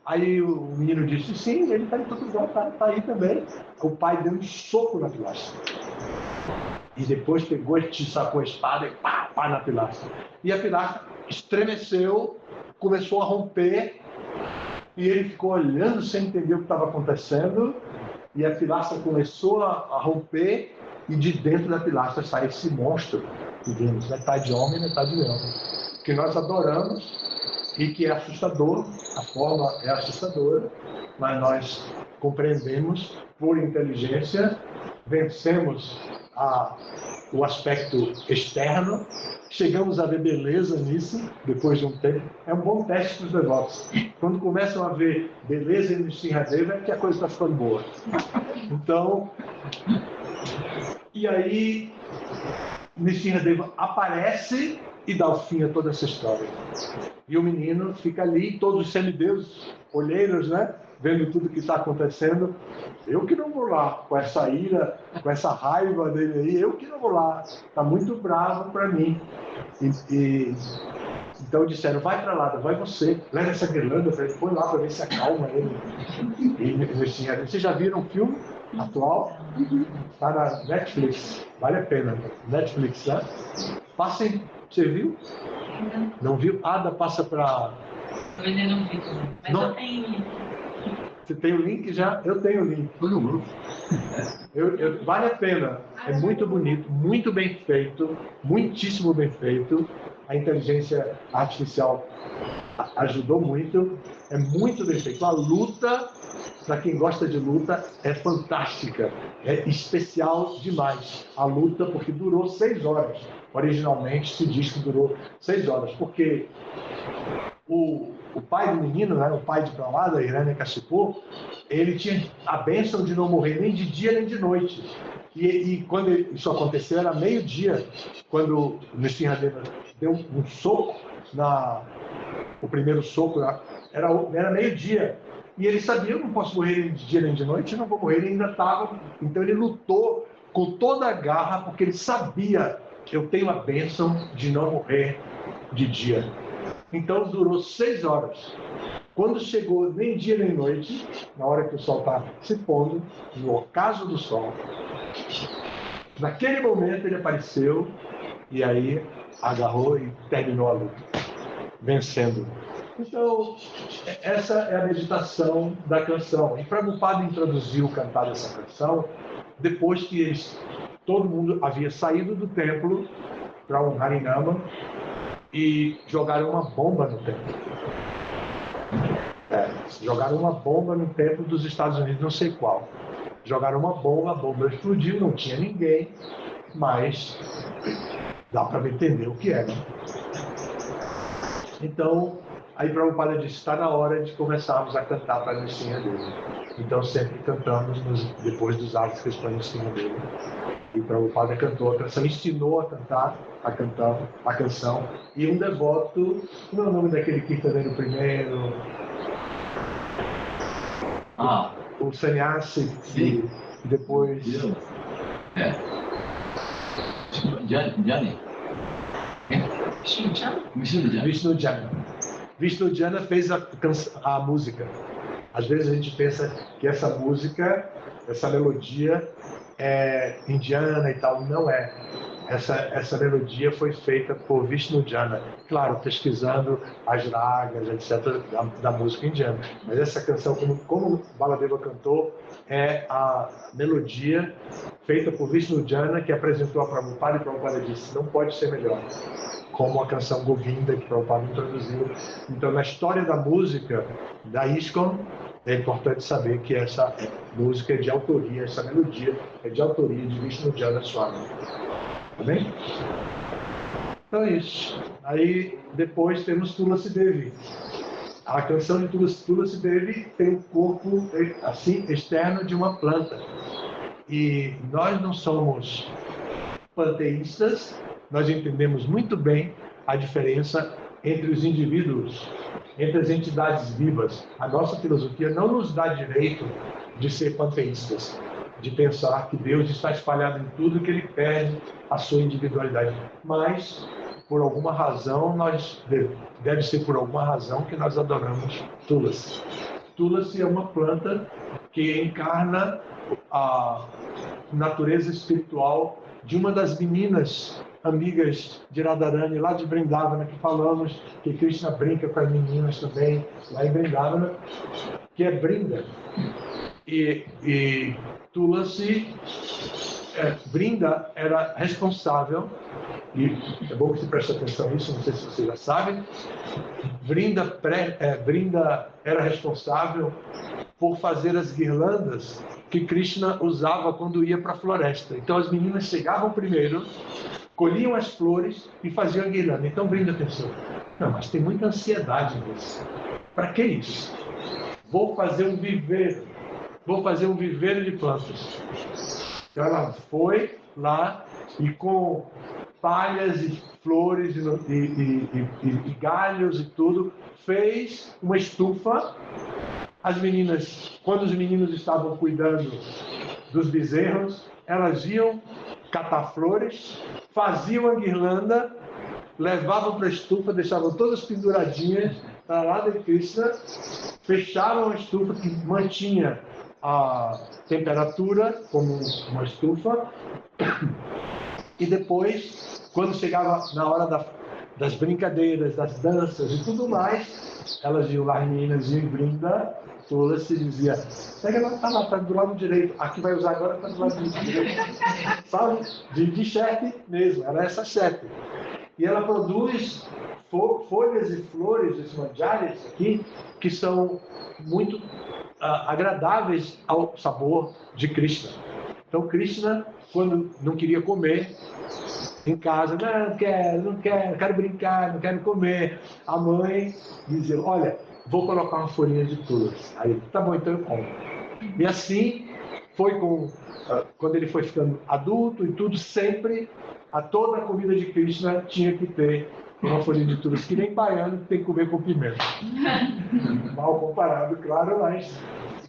Speaker 1: Aí o menino disse, sim, ele está em todo lugar, está aí também. O pai deu um soco na pilastra. E depois pegou e sacou a espada e pá na pilastra. E a pilastra estremeceu, começou a romper, e ele ficou olhando sem entender o que estava acontecendo, e a pilastra começou a romper, e de dentro da pilastra saiu esse monstro, divinos, metade homem, metade leão, que nós adoramos e que é assustador, a forma é assustadora, mas nós compreendemos por inteligência, vencemos o aspecto externo, chegamos a ver beleza nisso, depois de um tempo. É um bom teste para os devotos. Quando começam a ver beleza em Nrsimhadeva, é que a coisa está ficando boa. Então, e aí, Nrsimhadeva aparece e dá o fim a toda essa história. E o menino fica ali, todos os semideuses, olheiros, né? Vendo tudo que está acontecendo. Eu que não vou lá, com essa ira, com essa raiva dele aí, eu que não vou lá. Está muito bravo para mim. Então disseram, vai para lá, vai você, leva essa guirlanda, põe lá para ver se acalma ele. Vocês já viram o filme atual? Está na Netflix, vale a pena. Netflix, né? Passem, você viu? Não viu? Ada, passa para...
Speaker 2: Eu ainda não vi, mas não. Eu tenho.
Speaker 1: Você tem o link já? Eu tenho o link. Foi no grupo. Vale a pena. É muito bonito, muito bem feito, muitíssimo bem feito. A inteligência artificial ajudou muito. É muito bem feito. A luta, para quem gosta de luta, é fantástica. É especial demais. A luta, porque durou 6 horas. Originalmente se diz que durou 6 horas, porque o pai do menino, né, o pai de Prahlada, Hiranyakashipu, ele tinha a bênção de não morrer nem de dia nem de noite. E quando isso aconteceu, era meio-dia, quando o Nrsimhadeva deu um soco, o primeiro soco, era meio-dia. E ele sabia, eu não posso morrer nem de dia nem de noite, eu não vou morrer, ele ainda estava. Então ele lutou com toda a garra, porque ele sabia que eu tenho a bênção de não morrer de dia. Então durou 6 horas. Quando chegou nem dia nem noite, na hora que o sol está se pondo, no ocaso do sol, naquele momento ele apareceu e aí agarrou e terminou a luta, vencendo. Então, essa é a meditação da canção. E Prabhupada introduziu cantar essa canção depois que todo mundo havia saído do templo para um Harinama e jogaram uma bomba no templo. Jogaram uma bomba no templo dos Estados Unidos, não sei qual. Jogaram uma bomba, a bomba explodiu, não tinha ninguém, mas dá para entender o que era. Então, aí Prabhupada disse, está na hora de começarmos a cantar para a Nrsimhadeva. Então sempre cantamos depois dos atos que estão em cima dele. E Prabhupada cantou a canção, ensinou a cantar a canção. E um devoto, como é o nome daquele kirtaneiro primeiro? O sannyasi, e depois...
Speaker 3: Jani.
Speaker 1: Vishnu Jana fez a música. Às vezes a gente pensa que essa música, essa melodia é indiana e tal. Não é. Essa melodia foi feita por Vishnu Jana, claro, pesquisando as ragas, etc., da música indiana. Mas essa canção, como Baladeva cantou, é a melodia feita por Vishnu Jana, que apresentou a Prabhupada, e Prabhupada disse, não pode ser melhor, como a canção Govinda, que Prabhupada introduziu. Então, na história da música, da ISKCON, é importante saber que essa música é de autoria, essa melodia é de autoria de Vishnu Jana Swami. Tá bem? Então é isso. Aí depois temos Tulasi Devi. A canção de Tulasi Devi tem o corpo assim externo de uma planta. E nós não somos panteístas, nós entendemos muito bem a diferença entre os indivíduos, entre as entidades vivas. A nossa filosofia não nos dá direito de ser panteístas, de pensar que Deus está espalhado em tudo e que ele perde a sua individualidade. Mas, por alguma razão, deve ser por alguma razão que nós adoramos Tulasi. Tulasi é uma planta que encarna a natureza espiritual de uma das meninas amigas de Radharani, lá de Vrindavana, que falamos que Krishna brinca com as meninas também, lá em Vrindavana, que é Brinda. E Tulasi, Brinda era responsável e é bom que você preste atenção nisso, não sei se vocês já sabem, Brinda era responsável por fazer as guirlandas que Krishna usava quando ia para a floresta. Então as meninas chegavam primeiro, colhiam as flores e faziam a guirlanda. Então Brinda pensou, não, mas tem muita ansiedade nisso. Para que isso? Vou fazer um viveiro de plantas. Então ela foi lá e com palhas e flores e galhos e tudo, fez uma estufa. As meninas, quando os meninos estavam cuidando dos bezerros, elas iam catar flores, faziam a guirlanda, levavam para a estufa, deixavam todas penduradinhas para lá de Krishna, fechavam a estufa que mantinha a temperatura como uma estufa, e depois, quando chegava na hora das brincadeiras, das danças e tudo mais, elas iam lá, as meninas iam em Brinda, Tulasi dizia, pega lá, tá lá, tá do lado direito, aqui vai usar agora, tá do lado direito, sabe? De chefe mesmo, era essa chefe. E ela produz folhas e flores, esses manjaris aqui, que são muito agradáveis ao sabor de Krishna. Então Krishna, quando não queria comer em casa, não quero brincar, não quero comer, a mãe dizia, olha, vou colocar uma folhinha de tulasi. Aí, tá bom, então eu como. E assim foi quando ele foi ficando adulto e tudo, sempre, toda a comida de Krishna tinha que ter uma folhinha de tulasi, que nem baiano que tem que comer com pimenta. Mal comparado, claro, mas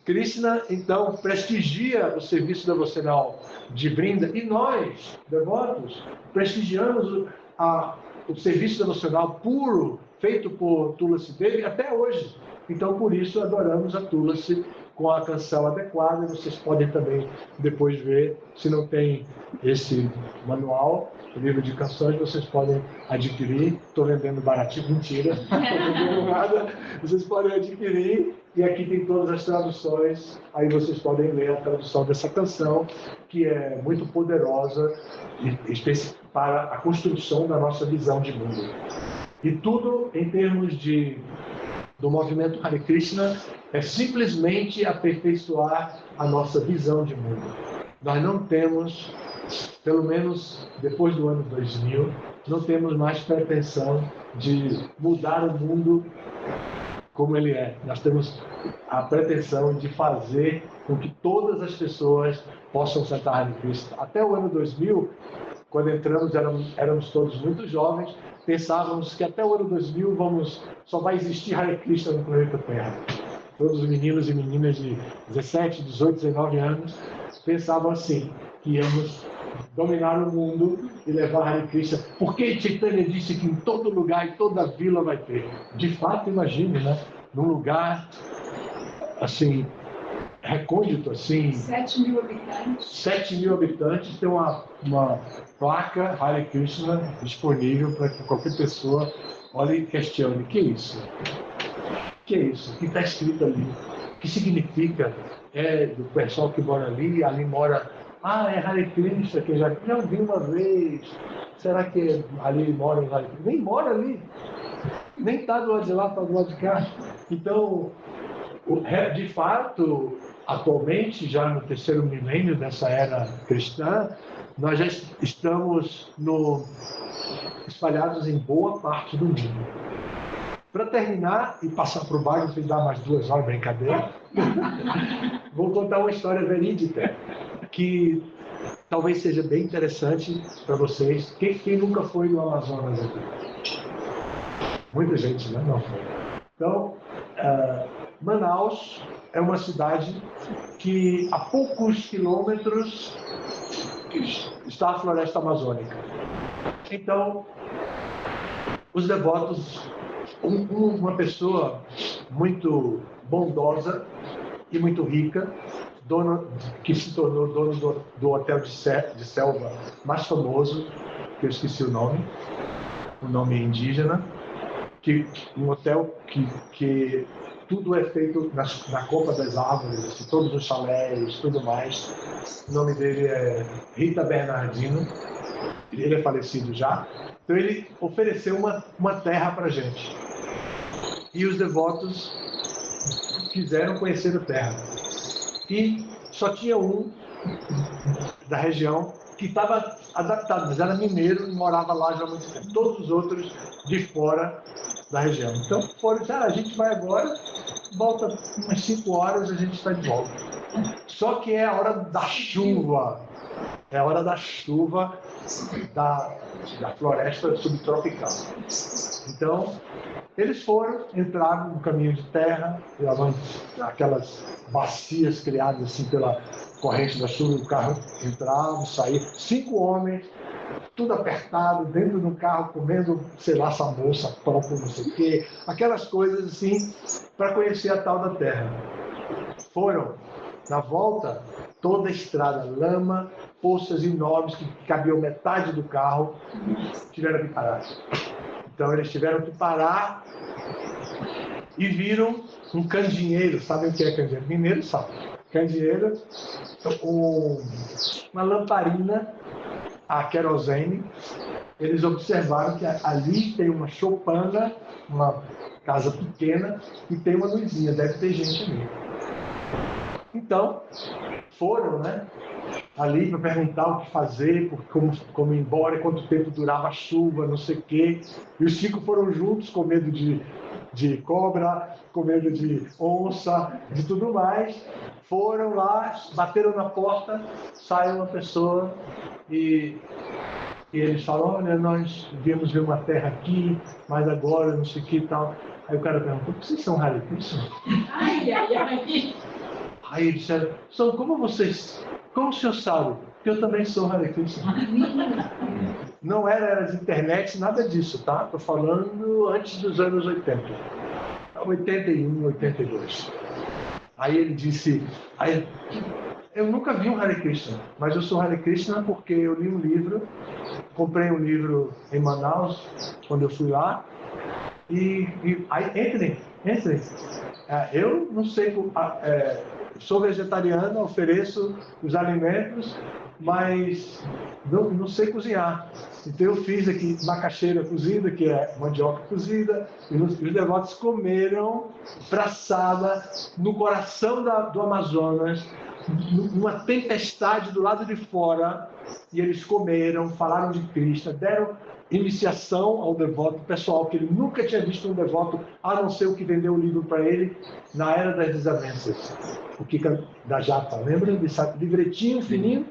Speaker 1: Krishna, então, prestigia o serviço devocional de Brinda, e nós, devotos, prestigiamos o serviço devocional puro feito por Tulasi Devi até hoje. Então, por isso, adoramos a Tulasi com a canção adequada. Vocês podem também depois ver, se não tem esse manual, o livro de canções, vocês podem adquirir. Estou vendendo baratinho, mentira, não estou vendendo nada. Vocês podem adquirir, e aqui tem todas as traduções. Aí vocês podem ler a tradução dessa canção, que é muito poderosa para a construção da nossa visão de mundo. E tudo em termos do movimento Hare Krishna é simplesmente aperfeiçoar a nossa visão de mundo. Nós não temos, pelo menos depois do ano 2000, não temos mais pretensão de mudar o mundo como ele é. Nós temos a pretensão de fazer com que todas as pessoas possam cantar Hare Krishna. Até o ano 2000, quando entramos, éramos todos muito jovens, pensávamos que até o ano 2000 só vai existir Hare Krishna no planeta Terra. Todos os meninos e meninas de 17, 18, 19 anos pensavam assim, que íamos dominar o mundo e levar Hare Krishna. Porque Chaitanya disse que em todo lugar, em toda vila vai ter. De fato, imagine, né? Num lugar assim, recôndito, assim...
Speaker 4: 7.000 habitantes.
Speaker 1: 7.000 habitantes, tem uma placa Hare Krishna disponível para que qualquer pessoa olhe e questione. O que é isso? O que é isso? O que está escrito ali? O que significa? É do pessoal que mora ali mora... é Hare Krishna, que já vi uma vez. Será que ali mora em Hare Krishna? Nem mora ali. Nem está do lado de lá, está do lado de cá. Então, de fato, atualmente, já no terceiro milênio dessa era cristã, nós já estamos espalhados em boa parte do mundo. Para terminar e passar para o bairro, sem dar mais 2 horas, brincadeira, vou contar uma história verídica que talvez seja bem interessante para vocês. Quem nunca foi no Amazonas aqui? Muita gente, né? Não foi. Então, Manaus é uma cidade que a poucos quilômetros está a floresta amazônica. Então, os devotos, uma pessoa muito bondosa e muito rica, que se tornou dono do hotel de selva mais famoso, que eu esqueci o nome indígena, um hotel que tudo é feito na copa das árvores, assim, todos os chalés, tudo mais. O nome dele é Rita Bernardino, ele é falecido já. Então ele ofereceu uma terra para a gente. E os devotos quiseram conhecer a terra. E só tinha um da região que estava adaptado, mas era mineiro e morava lá já há muito tempo. Todos os outros de fora da região. Então foram dizer, a gente vai agora, volta umas 5 horas, a gente está de volta. Só que é a hora da chuva. É a hora da chuva da floresta subtropical. Então, eles entraram no caminho de terra, aquelas bacias criadas assim pela corrente da chuva, o carro entrava, saía. 5 homens, tudo apertado, dentro do carro, comendo, sei lá, samosa, pão, não sei o quê, aquelas coisas assim, para conhecer a tal da terra. Foram, na volta, toda a estrada, lama, poças enormes que cabiam metade do carro, tiveram que parar. Então eles tiveram que parar e viram um candeeiro. Sabem o que é candeeiro? Mineiro sabe. Candeeiro, uma lamparina a querosene. Eles observaram que ali tem uma choupana, uma casa pequena, e tem uma luzinha, deve ter gente ali. Então, foram, né? Ali para perguntar o que fazer, como ir embora, quanto tempo durava a chuva, não sei o quê. E os 5 foram juntos com medo de cobra, com medo de onça, de tudo mais. Foram lá, bateram na porta, saiu uma pessoa e eles falaram, olha, nós viemos ver uma terra aqui, mas agora não sei o que e tal. Aí o cara perguntou, vocês são Hare Krishna?
Speaker 2: Ai, ai, ai.
Speaker 1: Aí eles disseram, são como vocês? Como o senhor sabe? Porque eu também sou Hare Krishna. Não era as internet, nada disso, tá? Estou falando antes dos anos 80. 81, 82. Aí ele disse, eu nunca vi um Hare Krishna, mas eu sou Hare Krishna porque eu li um livro, comprei um livro em Manaus, quando eu fui lá, e aí entrem. Eu não sei, sou vegetariana, ofereço os alimentos, mas não sei cozinhar. Então eu fiz aqui macaxeira cozida, que é mandioca cozida, e os devotos comeram braçada no coração do Amazonas, numa tempestade do lado de fora, e eles comeram, falaram de Krishna, deram iniciação ao devoto pessoal, que ele nunca tinha visto um devoto, a não ser o que vendeu o livro para ele na Era das Desavenças. O Kika da Japa, lembra desse livretinho fininho?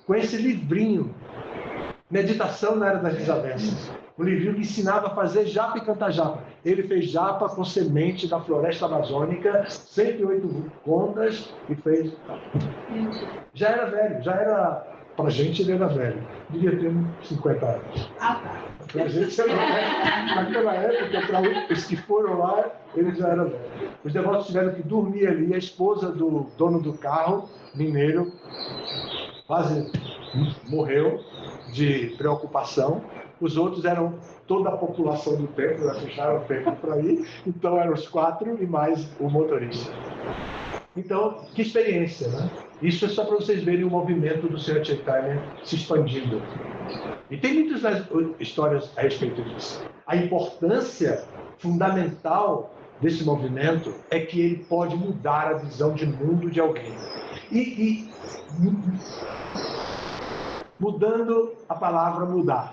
Speaker 1: Com esse livrinho, Meditação na Era das Desavenças. Um livrinho que ensinava a fazer japa e cantar japa. Ele fez japa com semente da floresta amazônica, 108 contas, e fez. Já era velho, pra gente ele era velho. Devia ter uns 50 anos. Pra gente era velho. Naquela época, para os que foram lá, ele já era velho. Os devotos tiveram que dormir ali. A esposa do dono do carro, mineiro, quase morreu de preocupação. Os outros eram toda a população do templo, fecharam o templo para ir. Então eram os 4 e mais o motorista. Então, que experiência, né? Isso é só para vocês verem o movimento do Sr. Chaitanya se expandindo. E tem muitas histórias a respeito disso. A importância fundamental desse movimento é que ele pode mudar a visão de mundo de alguém. E mudando a palavra mudar,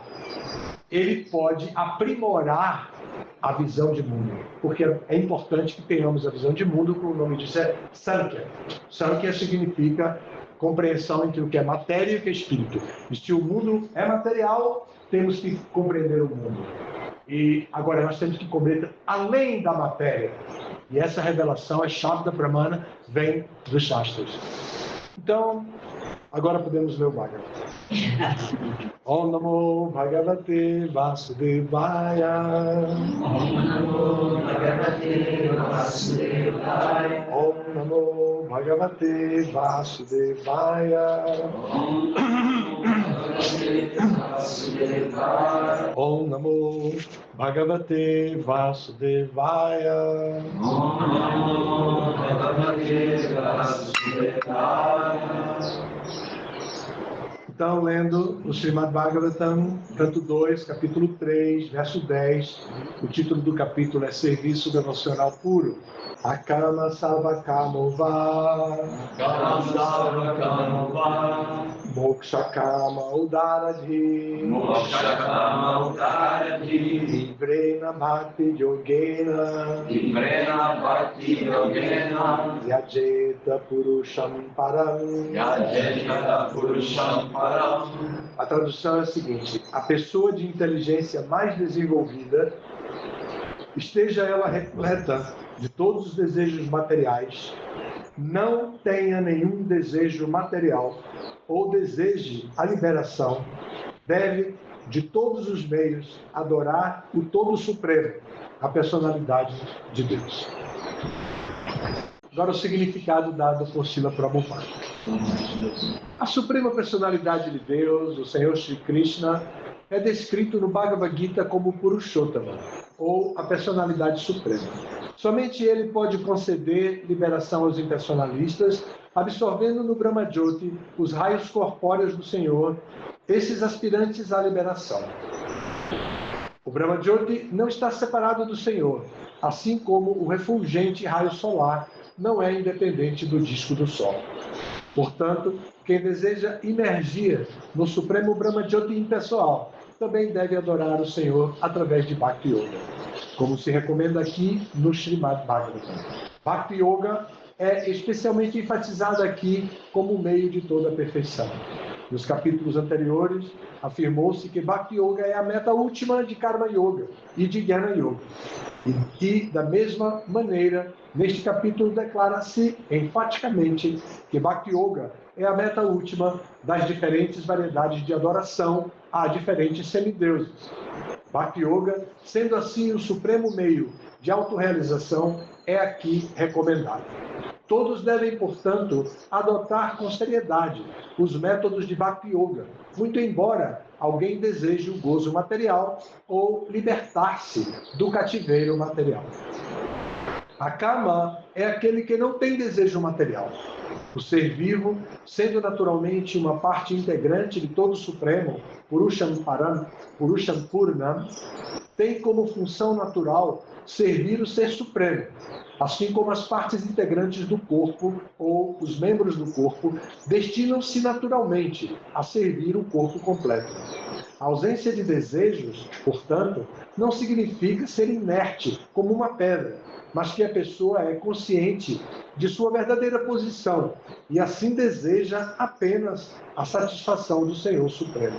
Speaker 1: ele pode aprimorar a visão de mundo, porque é importante que tenhamos a visão de mundo, como o nome disso é Sankhya. Sankhya significa compreensão entre o que é matéria e o que é espírito. E se o mundo é material, temos que compreender o mundo. E agora nós temos que compreender além da matéria. E essa revelação, a Shabda Brahmana, vem dos Shastras. Então, agora podemos ler o Bhagavad. Om Namo Bhagavate Vasudevaya.
Speaker 2: Om Namo Bhagavate
Speaker 1: Om Namo Bhagavate Vasudevaya. Om Namo Bhagavate Vasudevaya. Então, lendo o Srimad Bhagavatam, canto 2, capítulo 3, verso 10, o título do capítulo é Serviço Devocional Puro. Akama Sarvakama Moksha Kama Udaradhi Ivrena Bhakti Yogena Yajeta Purusham Param. A tradução é a seguinte: a pessoa de inteligência mais desenvolvida, esteja ela repleta de todos os desejos materiais, não tenha nenhum desejo material ou deseje a liberação, deve, de todos os meios, adorar o Todo Supremo, a personalidade de Deus. Agora o significado dado por Srila Prabhupada. A Suprema Personalidade de Deus, o Senhor Shri Krishna, é descrito no Bhagavad Gita como Purushottama, ou a personalidade suprema. Somente ele pode conceder liberação aos impersonalistas, absorvendo no Brahma Jyoti os raios corpóreos do Senhor, esses aspirantes à liberação. O Brahma Jyoti não está separado do Senhor, assim como o refulgente raio solar não é independente do disco do Sol. Portanto, quem deseja imergir no Supremo Brahma Jyoti impessoal também deve adorar o Senhor através de Bhakti Yoga, como se recomenda aqui no Srimad Bhagavatam. Bhakti Yoga é especialmente enfatizada aqui como meio de toda a perfeição. Nos capítulos anteriores, afirmou-se que Bhakti Yoga é a meta última de Karma Yoga e de Jnana Yoga. E, da mesma maneira, neste capítulo declara-se enfaticamente que Bhakti Yoga é a meta última das diferentes variedades de adoração a diferentes semideuses. Bhakti Yoga, sendo assim o supremo meio de autorrealização, é aqui recomendado. Todos devem, portanto, adotar com seriedade os métodos de Bhakti Yoga, muito embora alguém deseje o gozo material ou libertar-se do cativeiro material. A Kama é aquele que não tem desejo material. O ser vivo, sendo naturalmente uma parte integrante de todo o Supremo, Purusham Param, Purusham Purnam, tem como função natural servir o Ser Supremo, assim como as partes integrantes do corpo ou os membros do corpo destinam-se naturalmente a servir o corpo completo. A ausência de desejos, portanto, não significa ser inerte como uma pedra, mas que a pessoa é consciente de sua verdadeira posição e assim deseja apenas a satisfação do Senhor Supremo.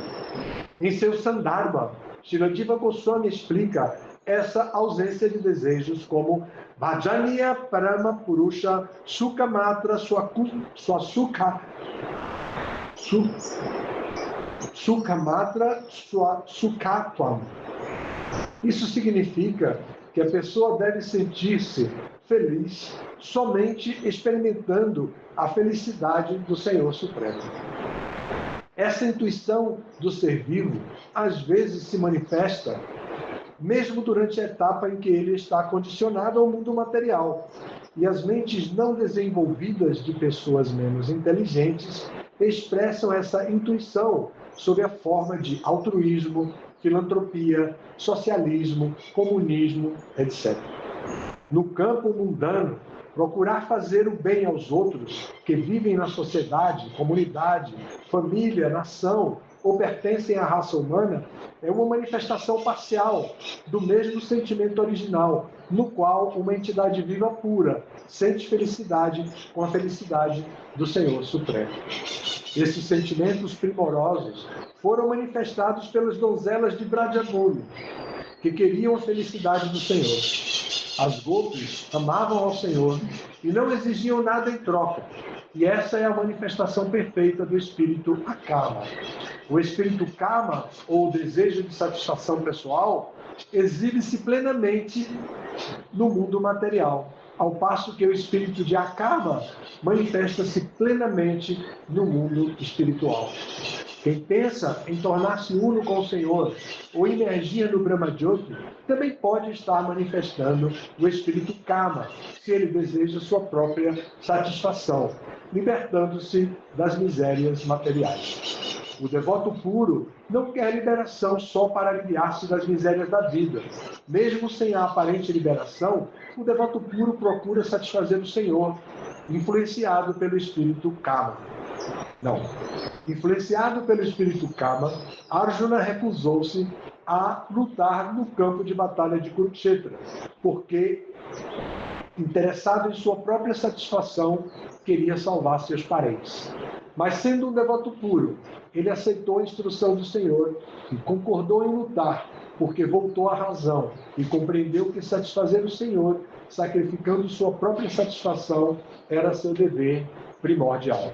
Speaker 1: Em seu Sandarbha, Srila Jiva Goswami explica essa ausência de desejos como Bhajaniya Parama Purusha Sukha Matra Sukha Matra Sukhatvam. Isso significa que a pessoa deve sentir-se feliz somente experimentando a felicidade do Senhor Supremo. Essa intuição do ser vivo às vezes se manifesta mesmo durante a etapa em que ele está condicionado ao mundo material. E as mentes não desenvolvidas de pessoas menos inteligentes expressam essa intuição sob a forma de altruísmo, filantropia, socialismo, comunismo, etc. No campo mundano, procurar fazer o bem aos outros que vivem na sociedade, comunidade, família, nação ou pertencem à raça humana é uma manifestação parcial do mesmo sentimento original, no qual uma entidade viva pura sente felicidade com a felicidade do Senhor Supremo. Esses sentimentos primorosos foram manifestados pelas donzelas de Brajamuni, que queriam a felicidade do Senhor. As gopis amavam ao Senhor e não exigiam nada em troca. E essa é a manifestação perfeita do espírito Akama. O espírito Kama, ou desejo de satisfação pessoal, exibe-se plenamente no mundo material, ao passo que o espírito de Akama manifesta-se plenamente no mundo espiritual. Quem pensa em tornar-se uno com o Senhor ou emergir no Brahma-Jyoti também pode estar manifestando o espírito Kama, se ele deseja sua própria satisfação, libertando-se das misérias materiais. O devoto puro não quer liberação só para aliviar-se das misérias da vida. Mesmo sem a aparente liberação, o devoto puro procura satisfazer o Senhor, influenciado pelo espírito Kama. Não. Influenciado pelo espírito Kama, Arjuna recusou-se a lutar no campo de batalha de Kurukshetra, porque, interessado em sua própria satisfação, queria salvar seus parentes. Mas, sendo um devoto puro, ele aceitou a instrução do Senhor e concordou em lutar, porque voltou à razão e compreendeu que satisfazer o Senhor, sacrificando sua própria satisfação, era seu dever primordial.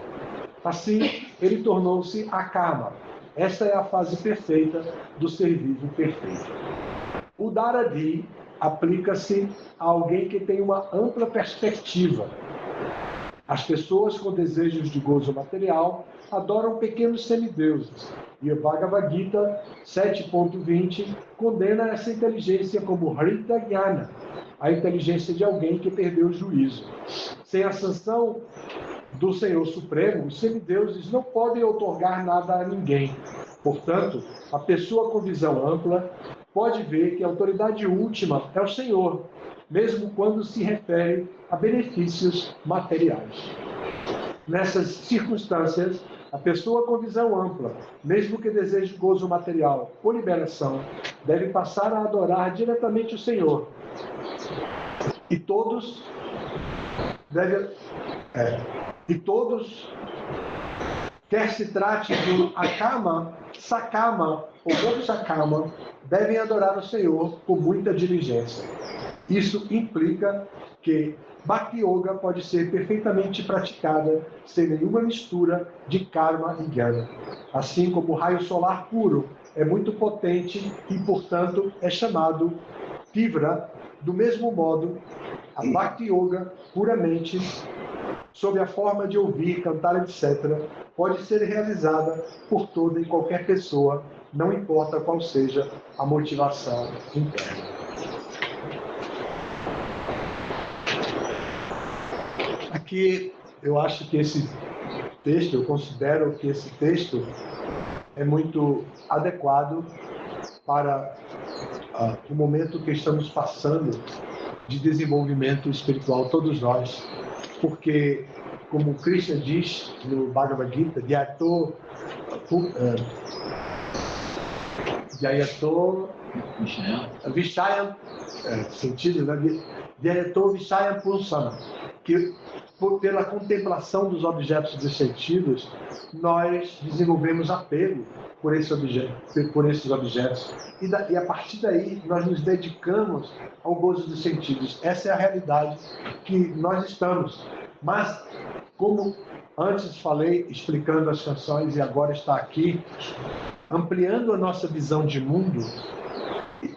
Speaker 1: Assim, ele tornou-se Akama. Esta é a fase perfeita do ser vivo perfeito. O Dharadi aplica-se a alguém que tem uma ampla perspectiva. As pessoas com desejos de gozo material adoram pequenos semideuses, e o Bhagavad Gita 7.20 condena essa inteligência como Hrita Jnana, a inteligência de alguém que perdeu o juízo. Sem a sanção do Senhor Supremo, os semideuses não podem outorgar nada a ninguém. Portanto, a pessoa com visão ampla pode ver que a autoridade última é o Senhor, mesmo quando se refere a benefícios materiais. Nessas circunstâncias, a pessoa com visão ampla, mesmo que deseje gozo material ou liberação, deve passar a adorar diretamente o Senhor. E todos quer se trate do Akama, Sakama ou Mokshakama, devem adorar o Senhor com muita diligência. Isso implica que Bhakti Yoga pode ser perfeitamente praticada sem nenhuma mistura de karma e jnana. Assim como o raio solar puro é muito potente e, portanto, é chamado Tivra, do mesmo modo, a Bhakti Yoga puramente, sob a forma de ouvir, cantar, etc., pode ser realizada por toda e qualquer pessoa, não importa qual seja a motivação interna. Aqui, eu acho que esse texto, eu considero que esse texto é muito adequado para o momento que estamos passando de desenvolvimento espiritual, todos nós, porque, como Krishna diz no Bhagavad Gita, Dhyato Vishayam, sentido, né? Dhyato Vishayam Pulsana, que pela contemplação dos objetos dos sentidos, nós desenvolvemos apego por esses objetos. E a partir daí, nós nos dedicamos ao gozo dos sentidos. Essa é a realidade que nós estamos. Mas, como antes falei, explicando as canções, e agora está aqui, ampliando a nossa visão de mundo,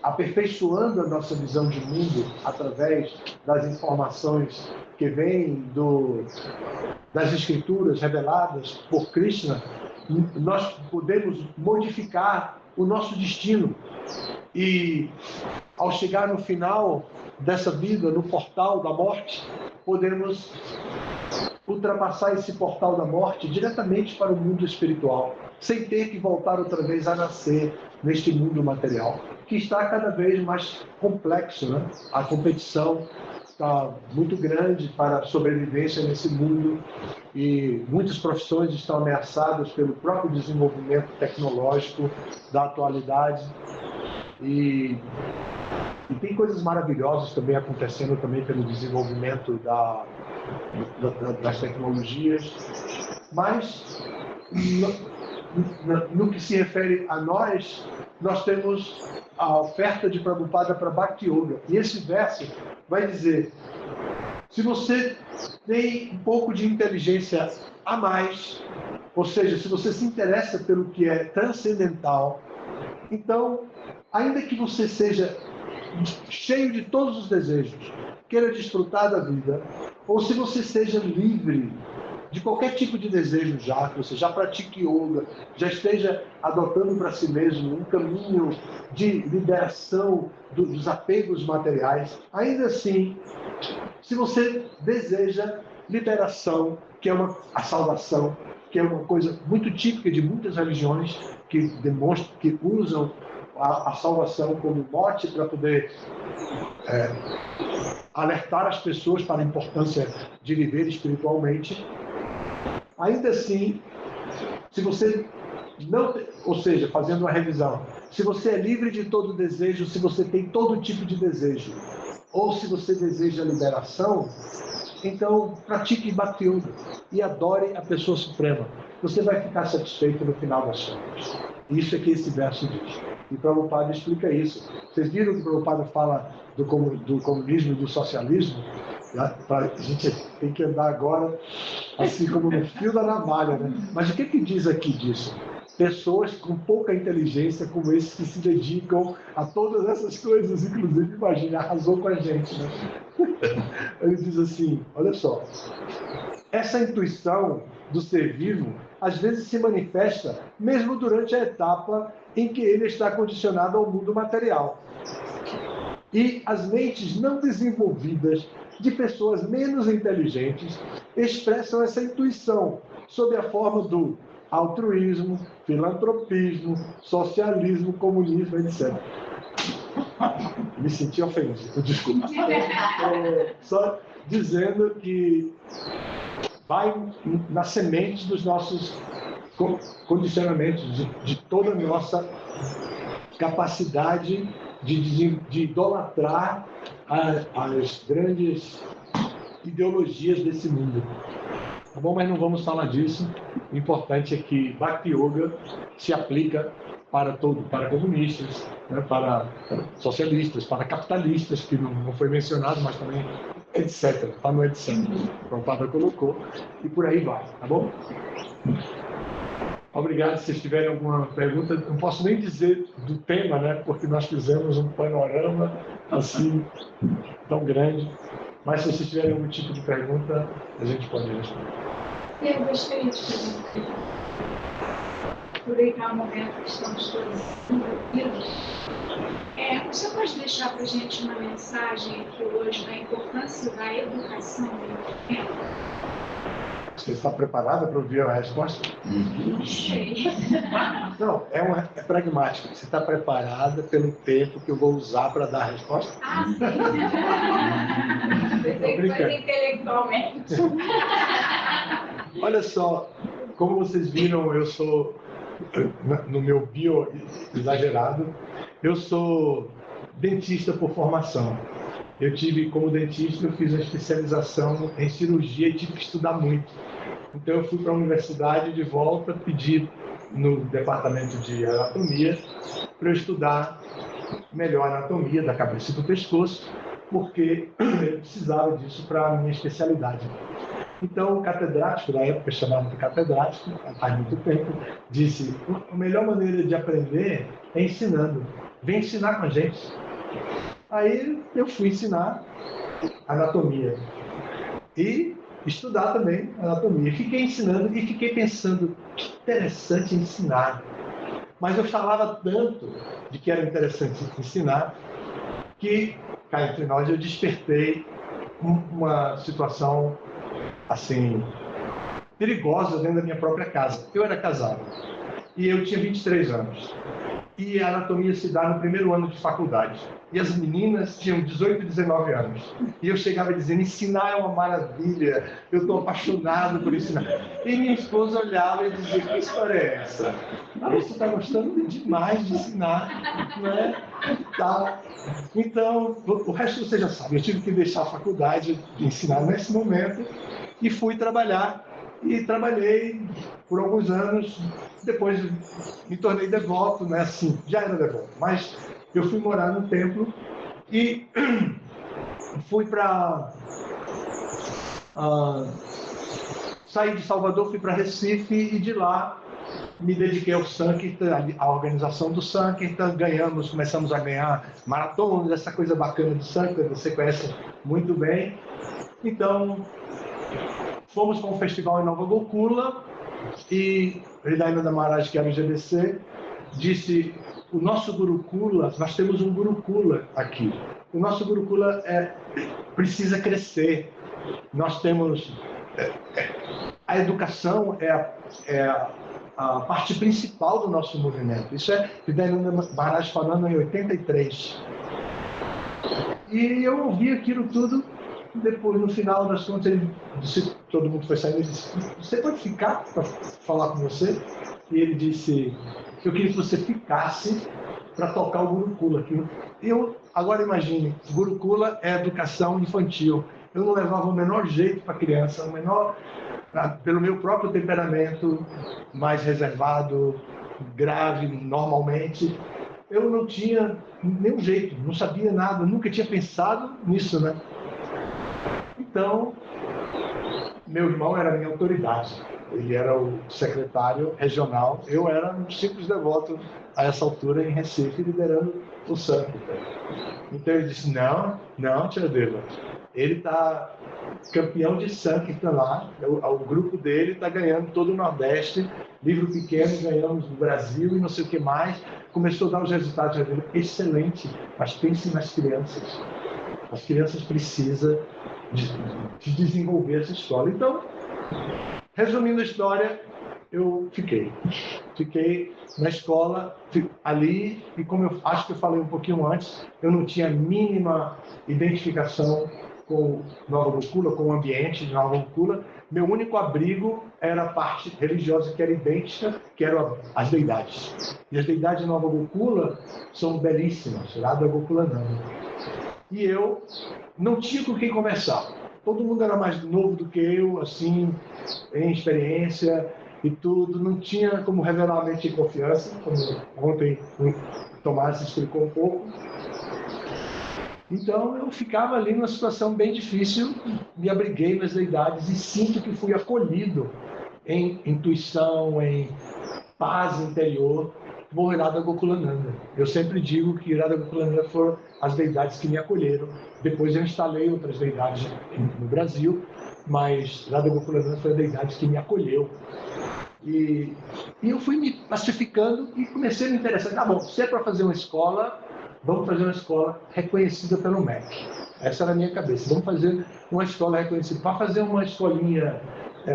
Speaker 1: aperfeiçoando a nossa visão de mundo através das informações que vêm das escrituras reveladas por Krishna, nós podemos modificar o nosso destino. E ao chegar no final dessa vida, no portal da morte, podemos ultrapassar esse portal da morte diretamente para o mundo espiritual, sem ter que voltar outra vez a nascer neste mundo material, que está cada vez mais complexo, né? A competição está muito grande para a sobrevivência nesse mundo e muitas profissões estão ameaçadas pelo próprio desenvolvimento tecnológico da atualidade e tem coisas maravilhosas também acontecendo também pelo desenvolvimento das tecnologias, mas no que se refere a nós temos a oferta de Prabhupada para Bhakti Yoga. E esse verso vai dizer: se você tem um pouco de inteligência a mais, ou seja, se você se interessa pelo que é transcendental, então ainda que você seja cheio de todos os desejos, queira desfrutar da vida, ou se você seja livre de qualquer tipo de desejo já, que você já pratique yoga, já esteja adotando para si mesmo um caminho de liberação dos apegos materiais, ainda assim, se você deseja liberação, que é a salvação, que é uma coisa muito típica de muitas religiões que demonstram, que usam a salvação como mote para poder alertar as pessoas para a importância de viver espiritualmente. Ainda assim, se você não, ou seja, fazendo uma revisão, se você é livre de todo desejo, se você tem todo tipo de desejo, ou se você deseja liberação, então pratique Bhakti Yoga e adore a pessoa suprema. Você vai ficar satisfeito no final das contas. Isso é que esse verso diz. E Prabhupada explica isso. Vocês viram que Prabhupada fala do comunismo e do socialismo? A gente tem que andar agora assim como no fio da navalha, né? Mas o que diz aqui disso? Pessoas com pouca inteligência como esses que se dedicam a todas essas coisas, inclusive, imagina, arrasou com a gente, né? Ele diz assim, olha só, essa intuição do ser vivo às vezes se manifesta mesmo durante a etapa em que ele está condicionado ao mundo material. E as mentes não desenvolvidas de pessoas menos inteligentes expressam essa intuição sob a forma do altruísmo, filantropismo, socialismo, comunismo, etc. Me senti ofendido, desculpa. Só dizendo que vai na semente dos nossos condicionamentos, de toda a nossa capacidade de idolatrar as grandes ideologias desse mundo. Tá bom? Mas não vamos falar disso. O importante é que Bhakti Yoga se aplica para todo, para comunistas, né, para socialistas, para capitalistas, que não foi mencionado, mas também etc. Está no etc. O Prabhupada colocou. E por aí vai, tá bom? Obrigado. Se vocês tiverem alguma pergunta, não posso nem dizer do tema, né, porque nós fizemos um panorama assim tão grande. Mas se vocês tiverem algum tipo de pergunta, a gente pode responder.
Speaker 2: Eu gostaria de fazer uma pergunta. Aproveitar o momento que estamos todos envolvidos. O senhor pode deixar para a gente uma mensagem aqui hoje da importância da educação no tempo?
Speaker 1: Você está preparada para ouvir a resposta?
Speaker 2: Não sei.
Speaker 1: Não, é pragmático. Você está preparada pelo tempo que eu vou usar para dar a resposta?
Speaker 2: Ah, sim. Pensei que fosse intelectualmente.
Speaker 1: Olha só, como vocês viram, eu sou, no meu bio exagerado, eu sou dentista por formação. Eu tive, como dentista, eu fiz uma especialização em cirurgia e tive que estudar muito. Então eu fui para a universidade de volta, pedi no departamento de anatomia para eu estudar melhor a anatomia da cabeça e do pescoço, porque eu precisava disso para a minha especialidade. Então o catedrático, na época chamado de catedrático, há muito tempo, disse: a melhor maneira de aprender é ensinando. Vem ensinar com a gente. Aí eu fui ensinar anatomia e estudar também anatomia. Fiquei ensinando e fiquei pensando, que interessante ensinar. Mas eu falava tanto de que era interessante ensinar que, cá entre nós, eu despertei uma situação assim perigosa dentro da minha própria casa. Eu era casado e eu tinha 23 anos. E a anatomia se dá no primeiro ano de faculdade. E as meninas tinham 18 e 19 anos. E eu chegava dizendo, ensinar é uma maravilha, eu estou apaixonado por ensinar. E minha esposa olhava e dizia, que história é essa? Ah, você está gostando demais de ensinar, não é? Tá. Então, o resto você já sabe. Eu tive que deixar a faculdade de ensinar nesse momento e fui trabalhar. E trabalhei por alguns anos, depois me tornei devoto, né? Assim, já era devoto, mas eu fui morar no templo e fui para... saí de Salvador, fui para Recife e de lá me dediquei ao Sankirtan, à organização do Sankirtan, começamos a ganhar maratonas, essa coisa bacana do Sankirtan, você conhece muito bem. Então, fomos para um festival em Nova Gokula e Hridayananda Maharaj, que era o GBC, disse: o nosso Gurukula, nós temos um Gurukula aqui. O nosso Gurukula precisa crescer. Nós temos... a educação é a parte principal do nosso movimento. Isso é Hridayananda Maharaj falando em 83. E eu ouvi aquilo tudo. Depois, no final das contas, ele disse, todo mundo foi saindo, ele disse: você pode ficar para falar com você? E ele disse: eu queria que você ficasse para tocar o Gurukula. Agora imagine, Gurukula é educação infantil. Eu não levava o menor jeito para a criança, pelo meu próprio temperamento, mais reservado, grave, normalmente. Eu não tinha nenhum jeito, não sabia nada, nunca tinha pensado nisso, né? Então, meu irmão era a minha autoridade. Ele era o secretário regional. Eu era um simples devoto a essa altura em Recife, liderando o Sankirtan. Então ele disse: não, Tia Deva, ele está campeão de Sankirtan lá, o grupo dele está ganhando todo o Nordeste, livro pequeno, ganhamos no Brasil e não sei o que mais. Começou a dar os resultados dele. Excelente, mas pense nas crianças. As crianças precisam de desenvolver essa escola. Então, resumindo a história, eu fiquei na escola ali, e como eu acho que eu falei um pouquinho antes, eu não tinha a mínima identificação com Nova Gokula, com o ambiente de Nova Gokula. Meu único abrigo era a parte religiosa, que era idêntica, que eram as deidades. E as deidades de Nova Gokula são belíssimas, Radha Gokulananda. E eu não tinha com quem conversar. Todo mundo era mais novo do que eu, assim, em experiência e tudo. Não tinha como revelar a mente em confiança, como ontem o Tomás explicou um pouco. Então eu ficava ali numa situação bem difícil, me abriguei nas deidades e sinto que fui acolhido em intuição, em paz interior, por Radha Gokulananda. Eu sempre digo que Radha Gokulananda foram as deidades que me acolheram. Depois eu instalei outras deidades no Brasil, mas Radha Gokulananda foi a deidade que me acolheu. E eu fui me pacificando e comecei a me interessar. Tá bom, se é para fazer uma escola, vamos fazer uma escola reconhecida pelo MEC. Essa era a minha cabeça. Vamos fazer uma escola reconhecida. Para fazer uma escolinha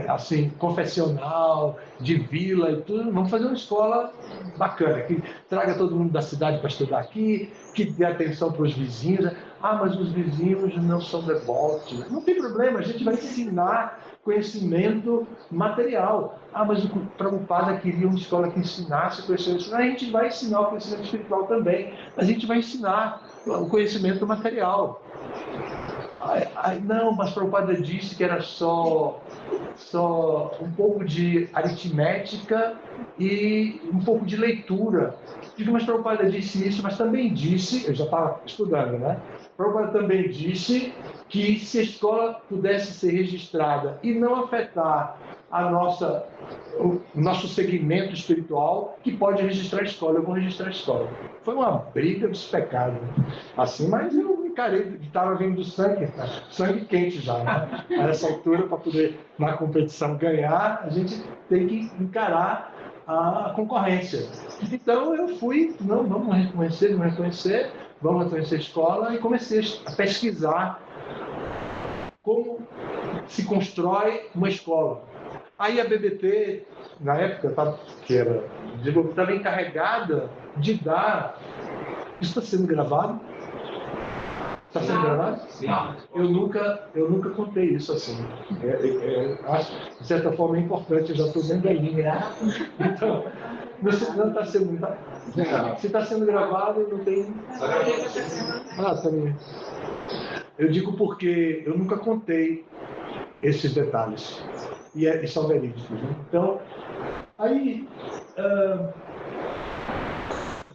Speaker 1: assim, confessional, de vila e tudo, vamos fazer uma escola bacana, que traga todo mundo da cidade para estudar aqui, que dê atenção para os vizinhos. Ah, mas os vizinhos não são devotos. Não tem problema, a gente vai ensinar conhecimento material. Ah, mas o Prabhupada queria uma escola que ensinasse conhecimento. A gente vai ensinar o conhecimento espiritual também, mas a gente vai ensinar o conhecimento material. Não, mas Prabhupada disse que era só um pouco de aritmética e um pouco de leitura. Digo, mas Prabhupada disse isso, mas também disse, eu já estava estudando, né? Prabhupada também disse que se a escola pudesse ser registrada e não afetar o nosso segmento espiritual, que pode registrar a escola, eu vou registrar a escola. Foi uma briga dos pecados, assim, mas eu encarei, estava vindo do sangue quente já, né? A essa altura, para poder, na competição, ganhar, a gente tem que encarar a concorrência. Então eu fui, vamos reconhecer a escola, e comecei a pesquisar como se constrói uma escola. Aí a BBT, na época, que estava encarregada de dar... Isso está sendo gravado? Está sendo gravado?
Speaker 3: Sim.
Speaker 1: Eu nunca contei isso assim. Acho, de certa forma, é importante, eu já estou bem velhinho. Então, não está sendo... Se está sendo gravado, não tem... Também. Eu digo porque eu nunca contei esses detalhes. E são verídicos. Né? Então, aí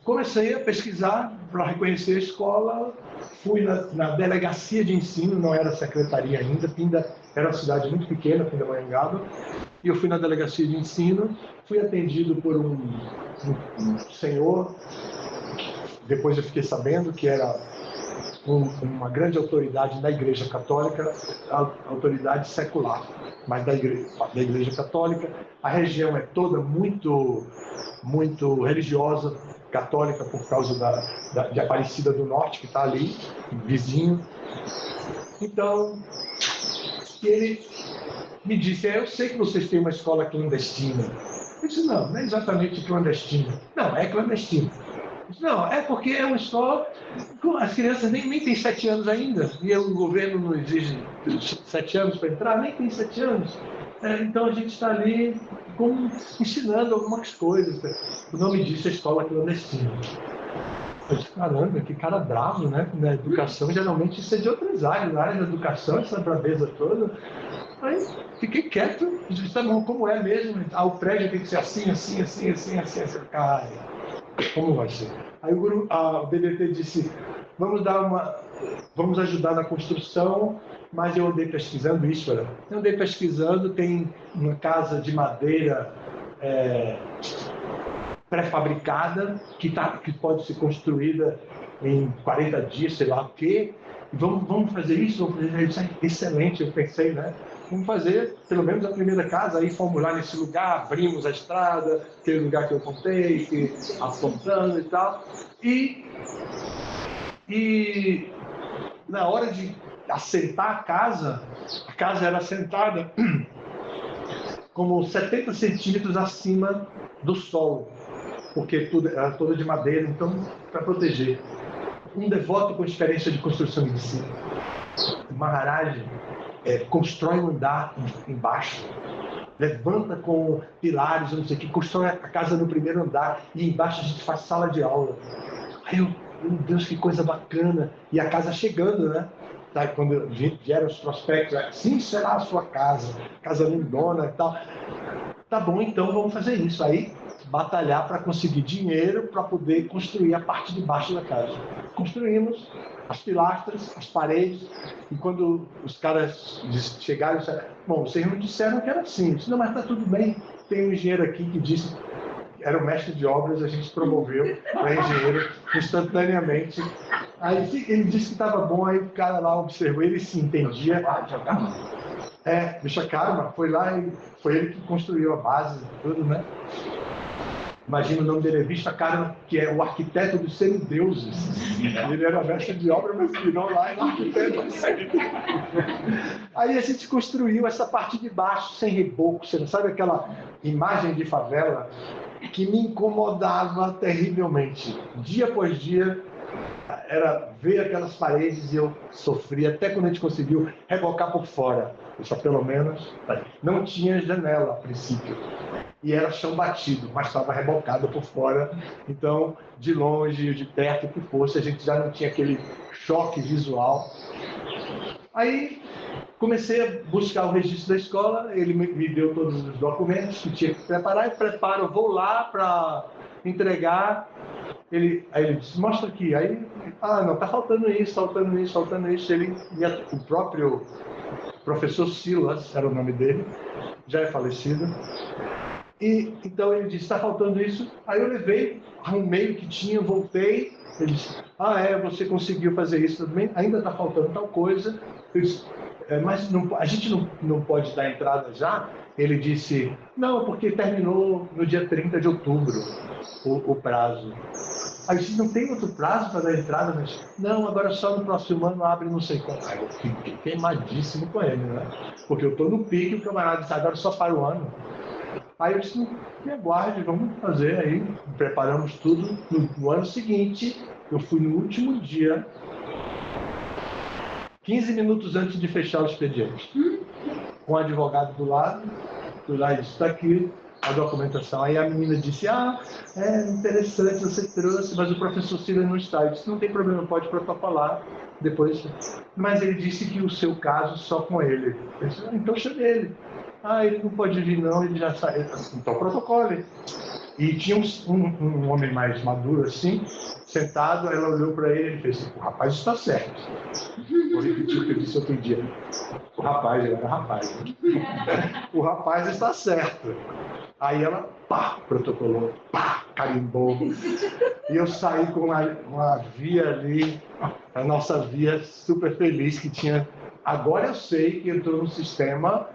Speaker 1: comecei a pesquisar para reconhecer a escola. Fui na delegacia de ensino, não era secretaria ainda. Pinda era uma cidade muito pequena, Pindamonhangaba. e eu fui na delegacia de ensino, fui atendido por um senhor, depois eu fiquei sabendo que era uma grande autoridade da Igreja Católica, autoridade secular, mas da Igreja Católica. A região é toda muito religiosa, católica, por causa de Aparecida do Norte, que está ali, vizinho. Então, ele me disse, eu sei que vocês têm uma escola clandestina. Eu disse, não é exatamente clandestina. Não, é clandestina. Não, é porque é uma escola, as crianças nem têm 7 anos ainda, e o governo não exige 7 anos para entrar, nem tem 7 anos. Então a gente está ali ensinando algumas coisas. O nome disso é escola clandestina. Eu disse, caramba, que cara bravo, né? Na educação, geralmente isso é de outras áreas, na área da educação, essa braveza toda. Aí fiquei quieto, disse, tá bom, como é mesmo? O prédio tem que ser assim. Cara, como vai ser? Aí o DDT disse, vamos ajudar na construção, mas eu andei pesquisando isso, tem uma casa de madeira pré-fabricada que pode ser construída em 40 dias, sei lá o quê, e vamos fazer isso, isso é excelente, eu pensei, né? Vamos fazer pelo menos a primeira casa, aí fomos lá nesse lugar, abrimos a estrada, aquele lugar que eu contei, apontando e tal. E na hora de assentar a casa era assentada como 70 centímetros acima do solo, porque tudo era toda de madeira, então, para proteger. Um devoto com experiência de construção em si, Maharaj, constrói um andar embaixo, levanta com pilares, não sei o que, constrói a casa no primeiro andar e embaixo a gente faz sala de aula. Aí eu, meu Deus, que coisa bacana! E a casa chegando, né? Tá, quando vieram os prospectos, assim será a sua casa lindona e tal. Tá bom, então vamos fazer isso. Aí batalhar para conseguir dinheiro para poder construir a parte de baixo da casa. Construímos as pilastras, as paredes, e quando os caras chegaram, disseram, bom, vocês não disseram que era assim. Eu disse, não, mas está tudo bem. Tem um engenheiro aqui que disse, era o mestre de obras, a gente promoveu para engenheiro instantaneamente. Aí ele disse que estava bom, aí o cara lá observou, ele se entendia. Vishwakarma foi lá e foi ele que construiu a base, tudo, né? Imagina, o nome dele é Vishwakarma, que é o arquiteto dos semideuses. Ele era mestre de obra, mas virou lá e o arquiteto dos semideuses. Aí a gente construiu essa parte de baixo, sem reboco. Você não sabe aquela imagem de favela que me incomodava terrivelmente. Dia após dia, era ver aquelas paredes e eu sofria, até quando a gente conseguiu rebocar por fora. Isso pelo menos não tinha janela a princípio. E era chão batido, mas estava rebocado por fora. Então, de longe, de perto, o que fosse, a gente já não tinha aquele choque visual. Aí comecei a buscar o registro da escola, ele me deu todos os documentos que tinha que preparar, eu preparo, vou lá para entregar. Aí ele disse, mostra aqui. Aí, não, está faltando isso. O próprio professor Silas, era o nome dele, já é falecido. E então ele disse, está faltando isso. Aí eu levei, arrumei o que tinha, voltei. Ele disse, você conseguiu fazer isso também? Ainda está faltando tal coisa. Eu disse, mas a gente não pode dar entrada já? Ele disse, não, porque terminou no dia 30 de outubro o prazo. Aí eu disse, não tem outro prazo para dar entrada? Mas, não, agora só no próximo ano abre não sei quanto. Aí eu fiquei queimadíssimo com ele, né? Porque eu estou no pique, o camarada disse, agora só para o ano. Aí eu disse, me aguarde, vamos fazer aí. Preparamos tudo. No ano seguinte, eu fui no último dia, 15 minutos antes de fechar o expediente, com o advogado do lado, e disse, está aqui a documentação. Aí a menina disse, interessante, você trouxe, mas o professor Silva não está. Eu disse, não tem problema, pode protocolar depois. Mas ele disse que o seu caso só com ele. Eu disse, então chame ele. Ele não pode vir não, ele já saiu. Então protocole. E tinha um homem mais maduro assim, sentado, ela olhou para ele e fez: o rapaz está certo. Vou repetir o que eu disse outro dia. O rapaz, eu era rapaz. O rapaz está certo. Aí ela, pá, protocolou, pá, carimbou. E eu saí com uma via ali, a nossa via super feliz que tinha. Agora eu sei que entrou num sistema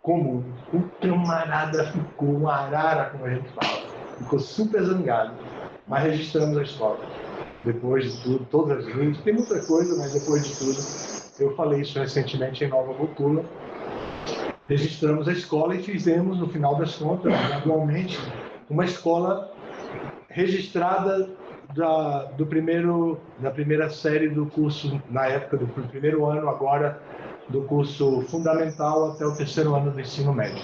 Speaker 1: comum. O camarada ficou um arara, como a gente fala. Ficou super zangado. Mas registramos a escola. Depois de tudo, todas as vezes, tem muita coisa, mas depois de tudo, eu falei isso recentemente em Nova Mucula. Registramos a escola e fizemos, no final das contas, gradualmente, uma escola registrada da primeira série do curso, na época do primeiro ano, agora do curso fundamental até o terceiro ano do ensino médio.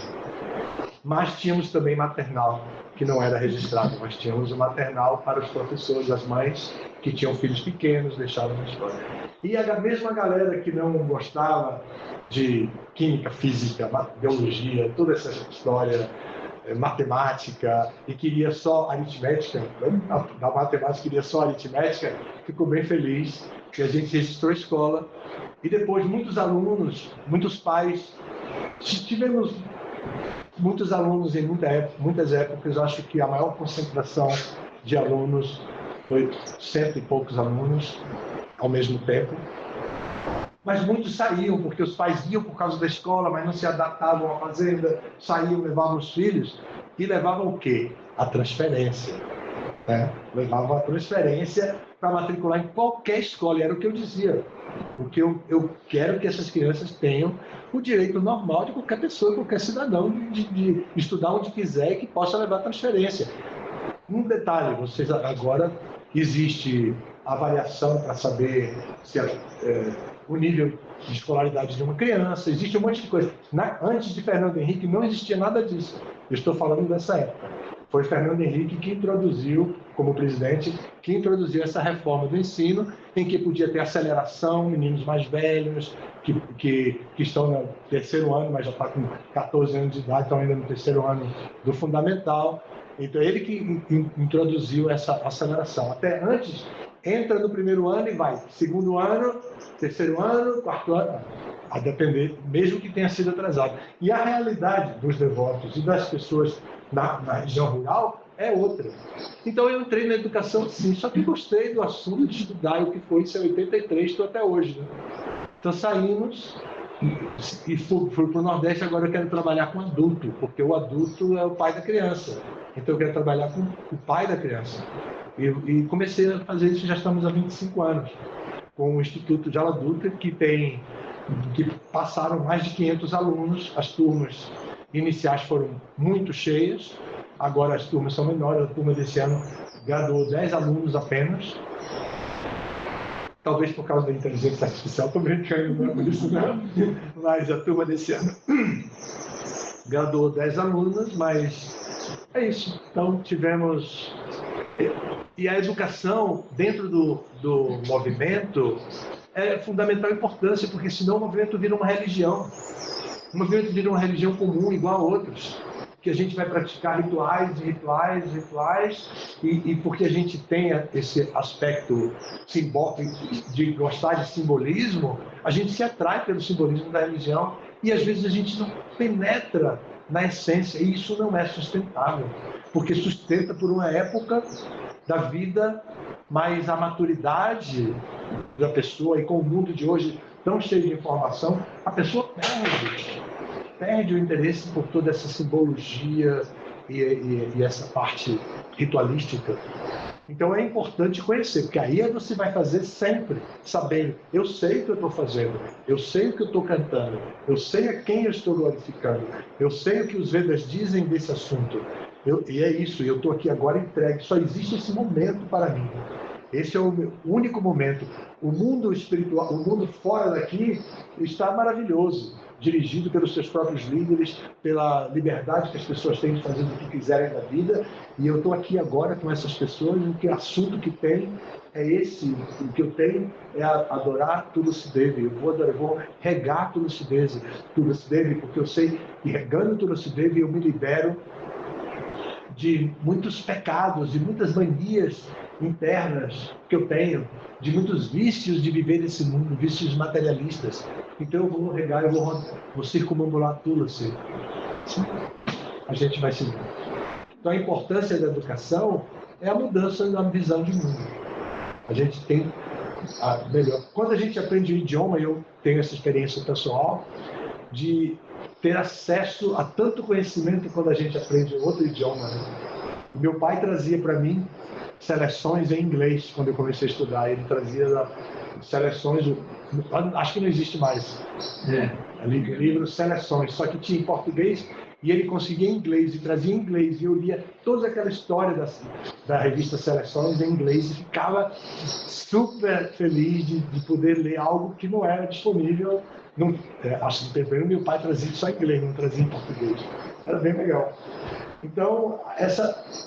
Speaker 1: Mas tínhamos também maternal, que não era registrado, mas tínhamos o maternal para os professores, as mães que tinham filhos pequenos, deixavam na escola. E a mesma galera que não gostava de química, física, biologia, toda essa história, matemática, e queria só aritmética, da matemática queria só aritmética, ficou bem feliz que a gente registrou a escola. E depois muitos alunos, muitos pais, tivemos muitos alunos em muitas épocas. Acho que a maior concentração de alunos foi 100 e poucos alunos ao mesmo tempo. Mas muitos saíam, porque os pais iam por causa da escola, mas não se adaptavam à fazenda, saíam, levavam os filhos, e levavam o quê? A transferência. Né? Levavam a transferência para matricular em qualquer escola, e era o que eu dizia. Porque eu quero que essas crianças tenham o direito normal de qualquer pessoa, qualquer cidadão, de estudar onde quiser e que possa levar transferência. Um detalhe, vocês agora existe avaliação para saber se o nível de escolaridade de uma criança, existe um monte de coisa. Antes de Fernando Henrique não existia nada disso. Eu estou falando dessa época. Foi Fernando Henrique que introduziu, como presidente, que introduziu essa reforma do ensino, em que podia ter aceleração, meninos mais velhos, que estão no terceiro ano, mas já está com 14 anos de idade, estão ainda no terceiro ano do fundamental. Então, ele que introduziu essa aceleração. Até antes, entra no primeiro ano e vai. Segundo ano, terceiro ano, quarto ano, a depender, mesmo que tenha sido atrasado. E a realidade dos devotos e das pessoas na região rural é outra. Então, eu entrei na educação, sim, só que gostei do assunto de estudar, o que foi isso em 83, estou até hoje. Né? Então, saímos e fui para o Nordeste. Agora eu quero trabalhar com adulto, porque o adulto é o pai da criança. Então eu quero trabalhar com o pai da criança. E comecei a fazer isso, já estamos há 25 anos, com o Instituto de Aula Adulta, que passaram mais de 500 alunos. As turmas iniciais foram muito cheias, agora as turmas são menores. A turma desse ano graduou 10 alunos apenas. Talvez por causa da inteligência artificial, estou brincando, não é por isso não. Mas a turma desse ano graduou 10 alunos, mas é isso. Então tivemos... E a educação dentro do movimento é fundamental importância, porque senão o movimento vira uma religião. O movimento vira uma religião comum, igual a outros, que a gente vai praticar rituais, e porque a gente tem esse aspecto simbólico de gostar de simbolismo, a gente se atrai pelo simbolismo da religião e às vezes a gente não penetra na essência, e isso não é sustentável, porque sustenta por uma época da vida, mas a maturidade da pessoa, e com o mundo de hoje tão cheio de informação, a pessoa perde o interesse por toda essa simbologia e essa parte ritualística. Então é importante conhecer, porque aí você vai fazer sempre sabendo: eu sei o que eu estou fazendo, eu sei o que eu estou cantando, eu sei a quem eu estou glorificando, eu sei o que os Vedas dizem desse assunto. E é isso, eu estou aqui agora entregue. Só existe esse momento para mim. Esse é o meu único momento. O mundo espiritual, o mundo fora daqui está maravilhoso, dirigido pelos seus próprios líderes, pela liberdade que as pessoas têm de fazer o que quiserem da vida. E eu estou aqui agora com essas pessoas, e o assunto que tem é esse. O que eu tenho é adorar tudo se deve. Eu vou regar tudo se deve, porque eu sei que regando tudo se deve eu me libero de muitos pecados, de muitas manias internas que eu tenho, de muitos vícios de viver nesse mundo, vícios materialistas. Então eu vou regar, vou circunambular Tulasi. A gente vai seguir. Então a importância da educação é a mudança da visão de mundo. A gente tem a melhor. Quando a gente aprende um idioma, eu tenho essa experiência pessoal de ter acesso a tanto conhecimento quando a gente aprende outro idioma. Né? Meu pai trazia para mim seleções em inglês quando eu comecei a estudar. Ele trazia seleções, acho que não existe mais, livro seleções, só que tinha em português e ele conseguia em inglês e trazia em inglês. E eu lia toda aquela história da revista Seleções em inglês e ficava super feliz de poder ler algo que não era disponível. Acho que no tempo meu pai trazia só em inglês, não trazia em português. Era bem legal. Então,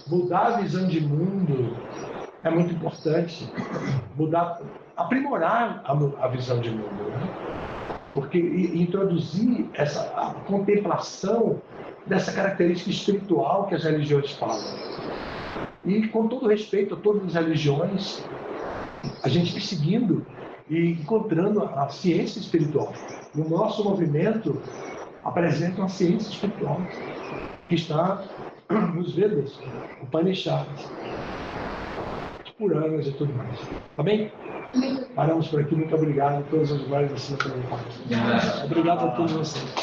Speaker 1: mudar a visão de mundo é muito importante. Aprimorar a visão de mundo. Né? Porque introduzir a contemplação dessa característica espiritual que as religiões falam. E com todo respeito a todas as religiões, a gente vai seguindo e encontrando a ciência espiritual. No nosso movimento apresenta uma ciência espiritual que está nos Vedas, o Upanishads, os Puranas e tudo mais. Tá bem? Paramos por aqui. Muito obrigado a todas as glórias acima pela parte. Obrigado a todos vocês.